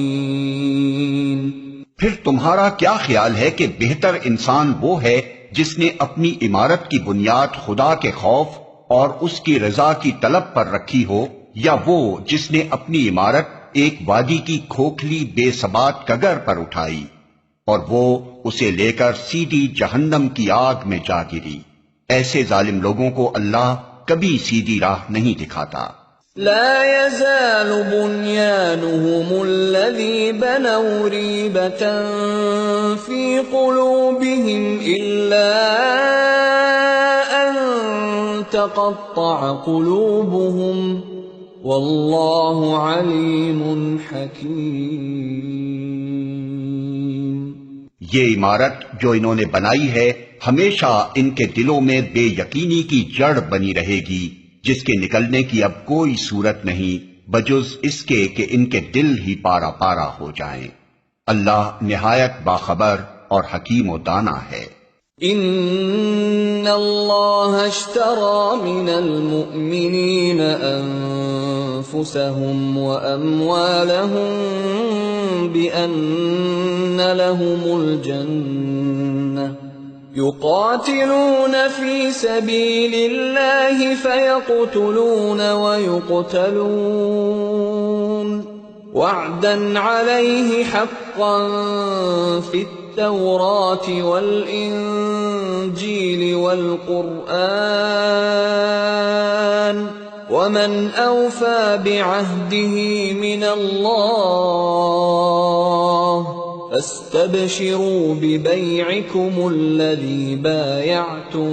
Speaker 2: پھر تمہارا کیا خیال ہے کہ بہتر انسان وہ ہے جس نے اپنی عمارت کی بنیاد خدا کے خوف اور اس کی رضا کی طلب پر رکھی ہو، یا وہ جس نے اپنی عمارت ایک وادی کی کھوکھلی بے ثبات کگر پر اٹھائی اور وہ اسے لے کر سیدھی جہنم کی آگ میں جا گری؟ ایسے ظالم لوگوں کو اللہ کبھی سیدھی راہ نہیں دکھاتا۔
Speaker 1: لا يزال بنيانهم الذي بنوا ريبة في قلوبهم إلا أن تقطع قلوبهم والله عليم حكيم۔
Speaker 2: یہ عمارت جو انہوں نے بنائی ہے ہمیشہ ان کے دلوں میں بے یقینی کی جڑ بنی رہے گی، جس کے نکلنے کی اب کوئی صورت نہیں بجز اس کے کہ ان کے دل ہی پارا پارا ہو جائیں۔ اللہ نہایت باخبر اور حکیم و دانا ہے۔
Speaker 1: ان اللہ اشترى من المؤمنین انفسهم واموالهم بان لهم الجنة يقاتلون في سبيل الله فيقتلون ويقتلون وعدا عليه حقا في التوراة والإنجيل والقرآن ومن أوفى بعهده من الله فاستبشروا ببيعكم الذي بايعتم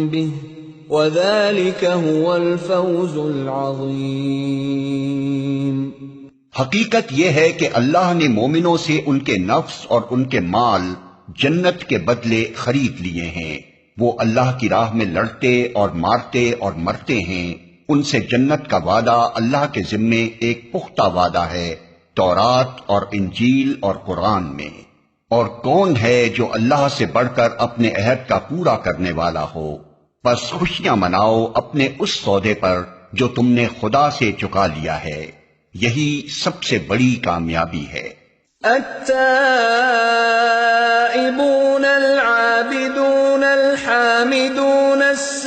Speaker 1: به وذلك هو الفوز العظيم۔
Speaker 2: حقیقت یہ ہے کہ اللہ نے مومنوں سے ان کے نفس اور ان کے مال جنت کے بدلے خرید لیے ہیں۔ وہ اللہ کی راہ میں لڑتے اور مارتے اور مرتے ہیں، ان سے جنت کا وعدہ اللہ کے ذمے ایک پختہ وعدہ ہے، تورات اور انجیل اور قرآن میں۔ اور کون ہے جو اللہ سے بڑھ کر اپنے عہد کا پورا کرنے والا ہو؟ بس خوشیاں مناؤ اپنے اس سودے پر جو تم نے خدا سے چکا لیا ہے، یہی سب سے بڑی کامیابی ہے۔
Speaker 1: التائبون العابدون الحامدون السائحون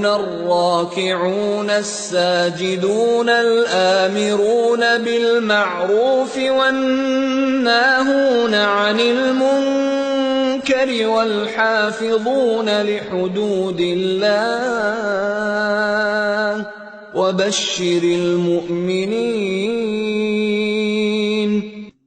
Speaker 1: الراكعون الساجدون الآمرون بالمعروف والناهون عن المنكر والحافظون لحدود الله وبشر المؤمنین۔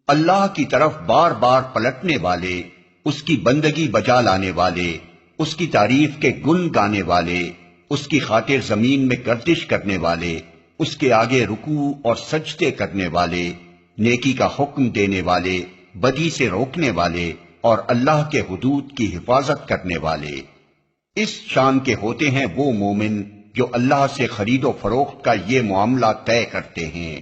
Speaker 2: اللہ کی طرف بار بار پلٹنے والے، اس کی بندگی بجا لانے والے، اس کی تعریف کے گن گانے والے، اس کی خاطر زمین میں گردش کرنے والے، اس کے آگے رکوع اور سجدے کرنے والے، نیکی کا حکم دینے والے، بدی سے روکنے والے اور اللہ کے حدود کی حفاظت کرنے والے۔ اس شان کے ہوتے ہیں وہ مومن جو اللہ سے خرید و فروخت کا یہ معاملہ طے کرتے ہیں،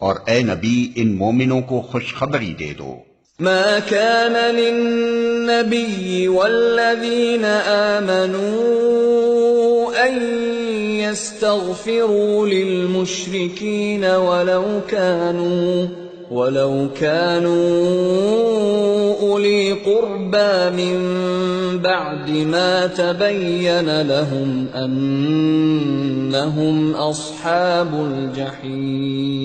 Speaker 2: اور اے نبی ان مومنوں کو خوشخبری دے دو۔
Speaker 1: ما كان للنبي والذين آمنوا أن يستغفروا للمشركين ولو كانوا أولي قربى من بعد ما تبين لهم أنهم أصحاب الجحيم۔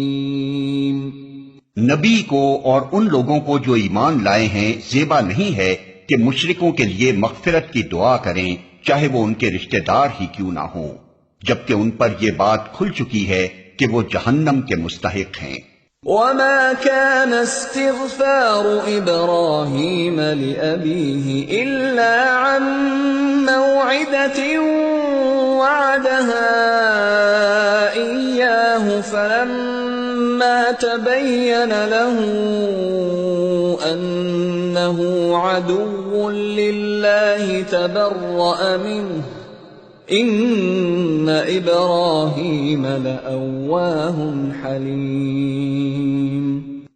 Speaker 2: نبی کو اور ان لوگوں کو جو ایمان لائے ہیں زیبا نہیں ہے کہ مشرکوں کے لیے مغفرت کی دعا کریں، چاہے وہ ان کے رشتہ دار ہی کیوں نہ ہوں، جبکہ ان پر یہ بات کھل چکی ہے کہ وہ جہنم کے مستحق ہیں۔
Speaker 1: وما كان استغفار إبراهيم لأبيه إلا عن موعدة وعدها إياه فلما تبين له أنه عدو لله تبرأ منه إن إبراهيم لأواه حليم۔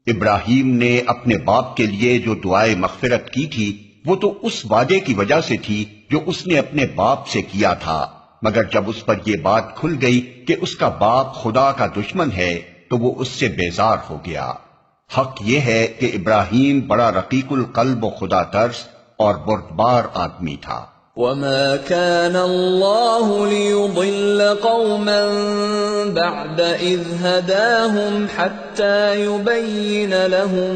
Speaker 2: ابراہیم نے اپنے باپ کے لیے جو دعائے مغفرت کی تھی وہ تو اس وعدے کی وجہ سے تھی جو اس نے اپنے باپ سے کیا تھا، مگر جب اس پر یہ بات کھل گئی کہ اس کا باپ خدا کا دشمن ہے تو وہ اس سے بیزار ہو گیا۔ حق یہ ہے کہ ابراہیم بڑا رقیق القلب و خدا ترس اور بردبار آدمی تھا۔
Speaker 1: وما كان الله ليضل قوما بعد إذ هداهم حتى يبين لهم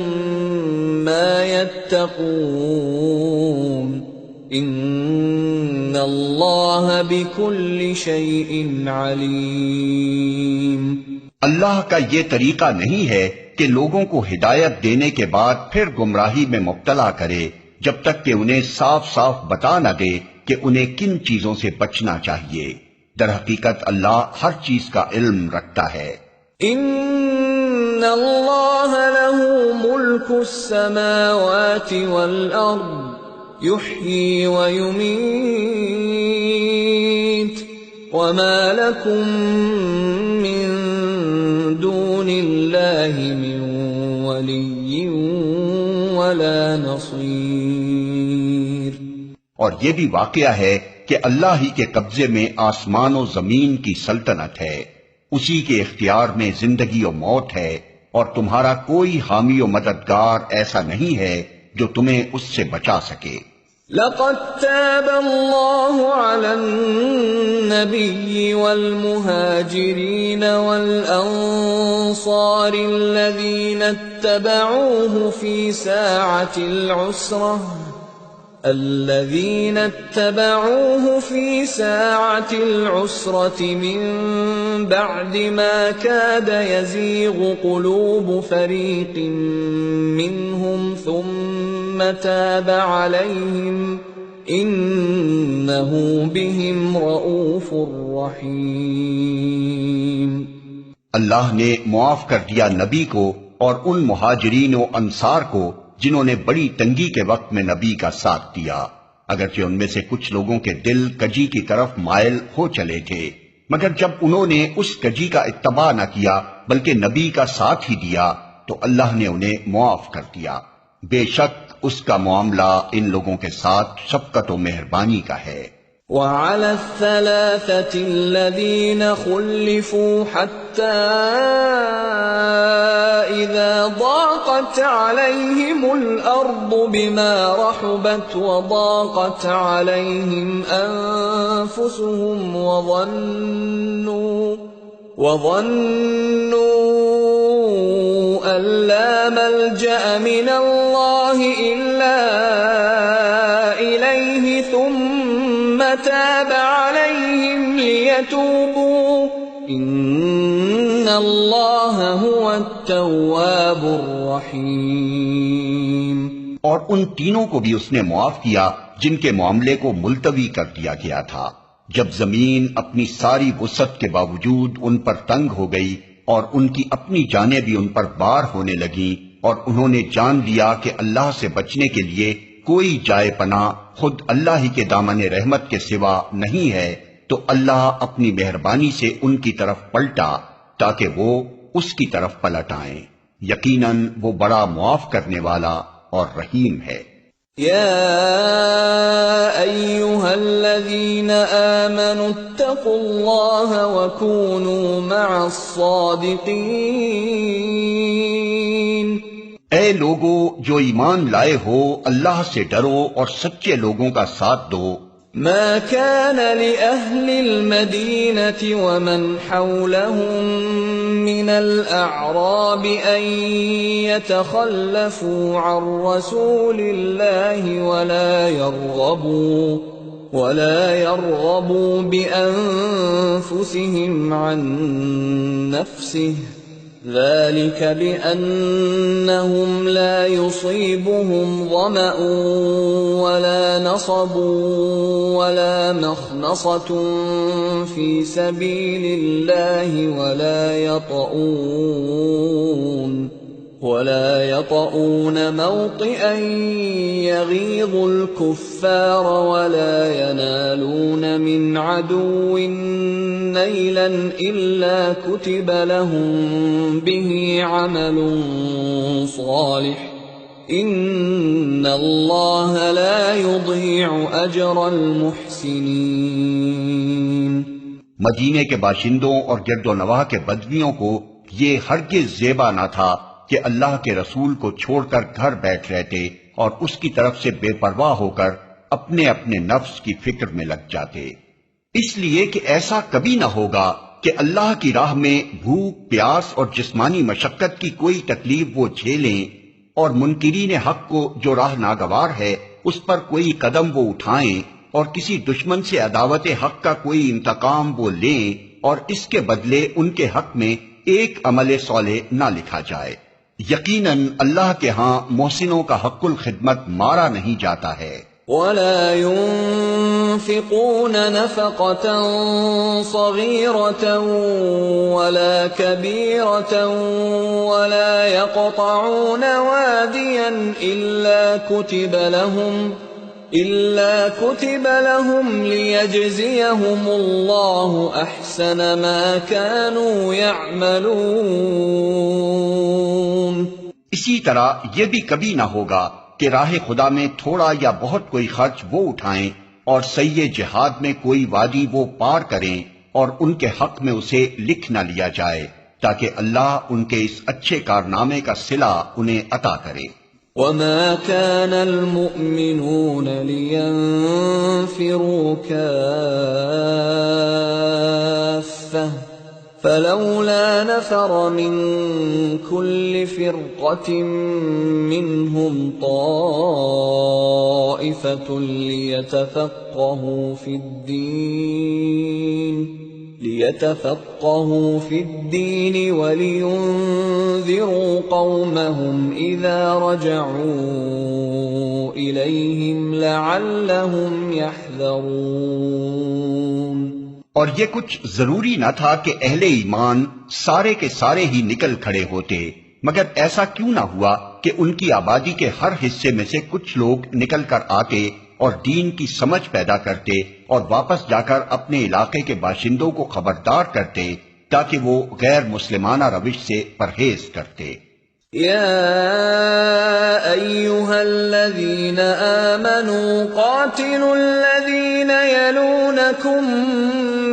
Speaker 1: ما يتقون إن الله بكل شيء عليم۔
Speaker 2: اللہ کا یہ طریقہ نہیں ہے کہ لوگوں کو ہدایت دینے کے بعد پھر گمراہی میں مبتلا کرے جب تک کہ انہیں صاف صاف بتا نہ دے کہ انہیں کن چیزوں سے بچنا چاہیے۔ در حقیقت اللہ ہر چیز کا علم رکھتا ہے۔
Speaker 1: ان اللہ له ملک السماوات والارض یحیی ویمیت وما لکم من دون اللہ من ولی ولا نصیر۔
Speaker 2: اور یہ بھی واقعہ ہے کہ اللہ ہی کے قبضے میں آسمان و زمین کی سلطنت ہے، اسی کے اختیار میں زندگی و موت ہے، اور تمہارا کوئی حامی و مددگار ایسا نہیں ہے جو تمہیں اس سے بچا سکے۔
Speaker 1: لقد تاب اللہ علی النبی والمہاجرین والانصار الذین اتبعوه في ساعة العسرة من بعد ما كاد يزيغ قلوب فريق منهم ثم تاب عليهم إنه بهم رؤوف رحيم۔
Speaker 2: اللہ نے معاف کر دیا نبی کو اور ان مہاجرین و انصار کو جنہوں نے بڑی تنگی کے وقت میں نبی کا ساتھ دیا، اگرچہ ان میں سے کچھ لوگوں کے دل کجی کی طرف مائل ہو چلے تھے، مگر جب انہوں نے اس کجی کا اتباع نہ کیا بلکہ نبی کا ساتھ ہی دیا تو اللہ نے انہیں معاف کر دیا۔ بے شک اس کا معاملہ ان لوگوں کے ساتھ شفقت و مہربانی کا ہے۔
Speaker 1: وعلى الثلاثة الذين خلفوا حتى إذا ضاقت عليهم الأرض بما رحبت وضاقت عليهم أنفسهم وظنوا أن لا ملجأ من الله إلا إليه ثم تاب عليهم ليتوبوا إن الله هو التواب الرحيم۔
Speaker 2: اور ان تینوں کو بھی اس نے معاف کیا جن کے معاملے کو ملتوی کر دیا گیا تھا، جب زمین اپنی ساری وسعت کے باوجود ان پر تنگ ہو گئی اور ان کی اپنی جانیں بھی ان پر بار ہونے لگیں اور انہوں نے جان لیا کہ اللہ سے بچنے کے لیے کوئی جائے پناہ خود اللہ ہی کے دامن رحمت کے سوا نہیں ہے، تو اللہ اپنی مہربانی سے ان کی طرف پلٹا تاکہ وہ اس کی طرف پلٹ آئیں۔ یقیناً وہ بڑا معاف کرنے والا اور رحیم ہے۔
Speaker 1: يا أيها الذين آمنوا اتقوا الله وكونوا مع الصادقين۔
Speaker 2: اے لوگو جو ایمان لائے ہو، اللہ سے ڈرو اور سچے لوگوں کا ساتھ دو۔
Speaker 1: ما كان لأهل المدينة ومن حولهم من الأعراب أن يتخلفوا عن رسول الله ولا يرغبوا بأنفسهم عن نفسه، ذلك بأنهم لا يصيبهم ظمأ ولا نصب ولا مخنصة في سبيل الله ولا يطؤون موطئا يغيظ الكفار ولا ينالون من عدو نيلا إلا كتب لهم به عمل صالح إن الله لا يضيع أجر المحسنين۔
Speaker 2: مدینے کے باشندوں اور گرد و نواح کے بدویوں کو یہ ہرگز زیبا نہ تھا کہ اللہ کے رسول کو چھوڑ کر گھر بیٹھ رہتے اور اس کی طرف سے بے پرواہ ہو کر اپنے اپنے نفس کی فکر میں لگ جاتے، اس لیے کہ ایسا کبھی نہ ہوگا کہ اللہ کی راہ میں بھوک، پیاس اور جسمانی مشقت کی کوئی تکلیف وہ جھیلیں، اور منکرین حق کو جو راہ ناگوار ہے اس پر کوئی قدم وہ اٹھائیں، اور کسی دشمن سے عداوت حق کا کوئی انتقام وہ لیں، اور اس کے بدلے ان کے حق میں ایک عمل صالح نہ لکھا جائے۔ یقیناً اللہ کے ہاں محسنوں کا حق الخدمت مارا نہیں جاتا ہے۔
Speaker 1: ولا ينفقون نفقة صغيرة ولا كبيرة ولا يقطعون واديا إلا كتب لهم ليجزيهم الله أحسن ما كانوا يعملون۔
Speaker 2: اسی طرح یہ بھی کبھی نہ ہوگا کہ راہ خدا میں تھوڑا یا بہت کوئی خرچ وہ اٹھائیں اور سعی جہاد میں کوئی وادی وہ پار کریں اور ان کے حق میں اسے لکھ نہ لیا جائے تاکہ اللہ ان کے اس اچھے کارنامے کا صلہ انہیں عطا کرے۔
Speaker 1: وما كان المؤمنون لينفروا كافة فلولا نفر من كل فرقة منهم طائفة ليتفقهوا في الدين ولينذروا قومهم إذا رجعوا إليهم لعلهم يحذرون۔
Speaker 2: اور یہ کچھ ضروری نہ تھا کہ اہل ایمان سارے کے سارے ہی نکل کھڑے ہوتے، مگر ایسا کیوں نہ ہوا کہ ان کی آبادی کے ہر حصے میں سے کچھ لوگ نکل کر آتے اور دین کی سمجھ پیدا کرتے اور واپس جا کر اپنے علاقے کے باشندوں کو خبردار کرتے تاکہ وہ غیر مسلمانہ روش سے پرہیز کرتے۔
Speaker 1: يا أيها الذين آمنوا قاتلوا الذين يلونكم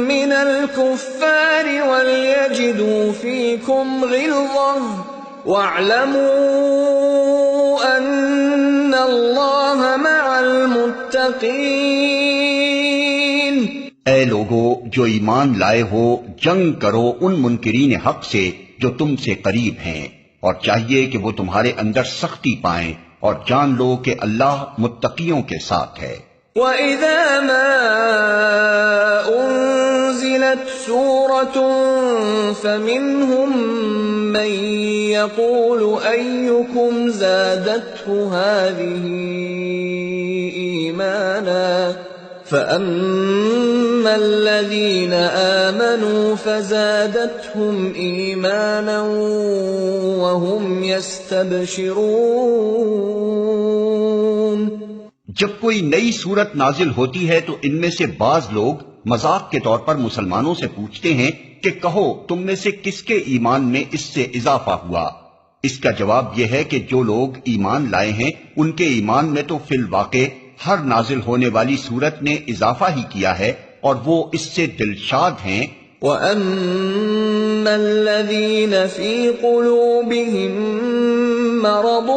Speaker 1: من الكفار وليجدوا فيكم غلظة واعلموا أن الله مع المتقين۔
Speaker 2: اے لوگو جو ایمان لائے ہو، جنگ کرو ان منکرین حق سے جو تم سے قریب ہیں، اور چاہیے کہ وہ تمہارے اندر سختی پائیں، اور جان لو کہ اللہ متقیوں کے ساتھ ہے۔
Speaker 1: وَإِذَا مَا أُنزِلَتْ سُورَةٌ فَمِنْهُمْ مَنْ يَقُولُ أَيُّكُمْ زَادَتْهُ هَذِهِ إِيمَانًا فَأَمَّا الَّذِينَ آمَنُوا فَزَادَتْهُمْ إِيمَانًا وَهُمْ يَسْتَبْشِرُونَ۔
Speaker 2: جب کوئی نئی صورت نازل ہوتی ہے تو ان میں سے بعض لوگ مذاق کے طور پر مسلمانوں سے پوچھتے ہیں کہ کہو تم میں سے کس کے ایمان میں اس سے اضافہ ہوا؟ اس کا جواب یہ ہے کہ جو لوگ ایمان لائے ہیں ان کے ایمان میں تو فی الواقع ہر نازل ہونے والی صورت نے اضافہ ہی کیا ہے اور وہ اس سے دلشاد ہیں۔
Speaker 1: وَأَمَّا الَّذِينَ فِي قُلُوبِهِم مَّرَضٌ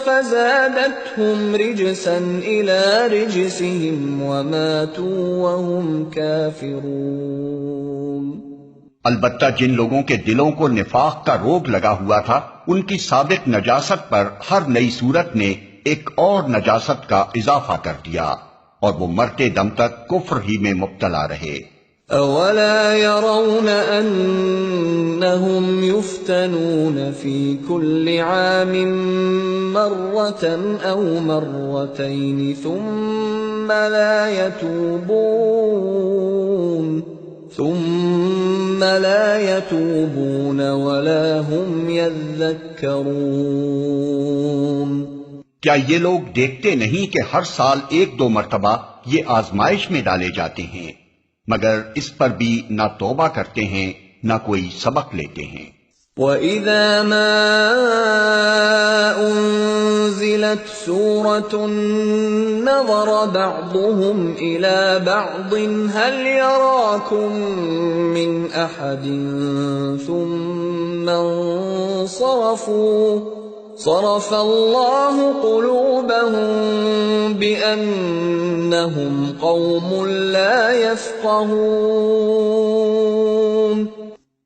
Speaker 1: فَزَادَتْهُمْ رِجْسًا إِلَى رِجْسِهِمْ وَمَاتُوا وَهُمْ كَافِرُونَ۔
Speaker 2: البتہ جن لوگوں کے دلوں کو نفاق کا روگ لگا ہوا تھا ان کی سابق نجاست پر ہر نئی صورت نے ایک اور نجاست کا اضافہ کر دیا اور وہ مرتے دم تک کفر ہی میں مبتلا رہے۔
Speaker 1: اولا يرون انهم يفتنون في كل عام مرة او مرتين ثم لا يتوبون ولا هم يذكرون۔
Speaker 2: کیا یہ لوگ دیکھتے نہیں کہ ہر سال ایک دو مرتبہ یہ آزمائش میں ڈالے جاتے ہیں، مگر اس پر بھی نہ توبہ کرتے ہیں نہ کوئی سبق لیتے ہیں۔
Speaker 1: وَإِذَا مَا أُنزِلَتْ سُورَةٌ نَظَرَ بَعْضُهُمْ إِلَى بَعْضٍ هَلْ يَرَاكُمْ مِنْ أَحَدٍ ثُمَّ انصَرَفُوا صرف اللہ قلوبهم بأنهم قوم لا يفقهون۔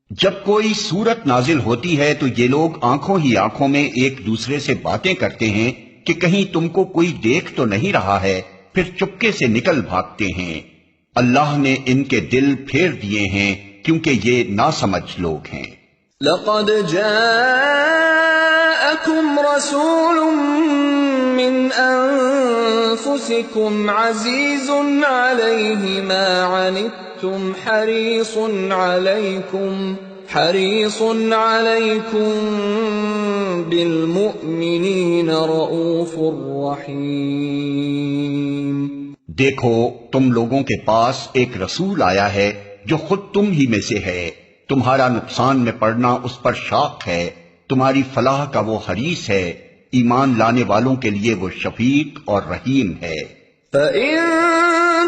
Speaker 2: جب کوئی صورت نازل ہوتی ہے تو یہ لوگ آنکھوں ہی آنکھوں میں ایک دوسرے سے باتیں کرتے ہیں کہ کہیں تم کو کوئی دیکھ تو نہیں رہا ہے، پھر چپکے سے نکل بھاگتے ہیں۔ اللہ نے ان کے دل پھیر دیے ہیں کیونکہ یہ ناسمجھ لوگ ہیں۔
Speaker 1: لقد جاءكم رسول من أنفسكم عزيز عليه ما عنتم حريص عليكم بالمؤمنين رؤوف رحيم۔
Speaker 2: دیکھو تم لوگوں کے پاس ایک رسول آیا ہے جو خود تم ہی میں سے ہے، تمہارا نقصان میں پڑنا اس پر شاق ہے، تمہاری فلاح کا وہ حریص ہے، ایمان لانے والوں کے لیے وہ شفیق اور رحیم ہے۔
Speaker 1: فَإِن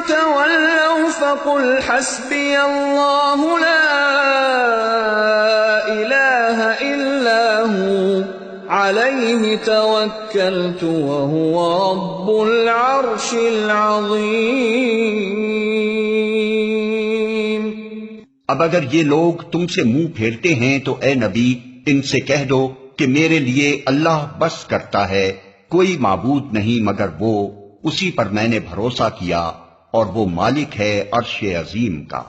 Speaker 1: تَوَلَّوْا فَقُلْ حَسْبِيَ اللَّهُ لَا إِلَٰهَ إِلَّا هُوَ عَلَيْهِ تَوَكَّلْتُ وَهُوَ رَبُّ الْعَرْشِ الْعَظِيمِ۔
Speaker 2: اب اگر یہ لوگ تم سے منہ پھیرتے ہیں تو اے نبی ان سے کہہ دو کہ میرے لیے اللہ بس کرتا ہے، کوئی معبود نہیں مگر وہ، اسی پر میں نے بھروسہ کیا، اور وہ مالک ہے عرش عظیم کا۔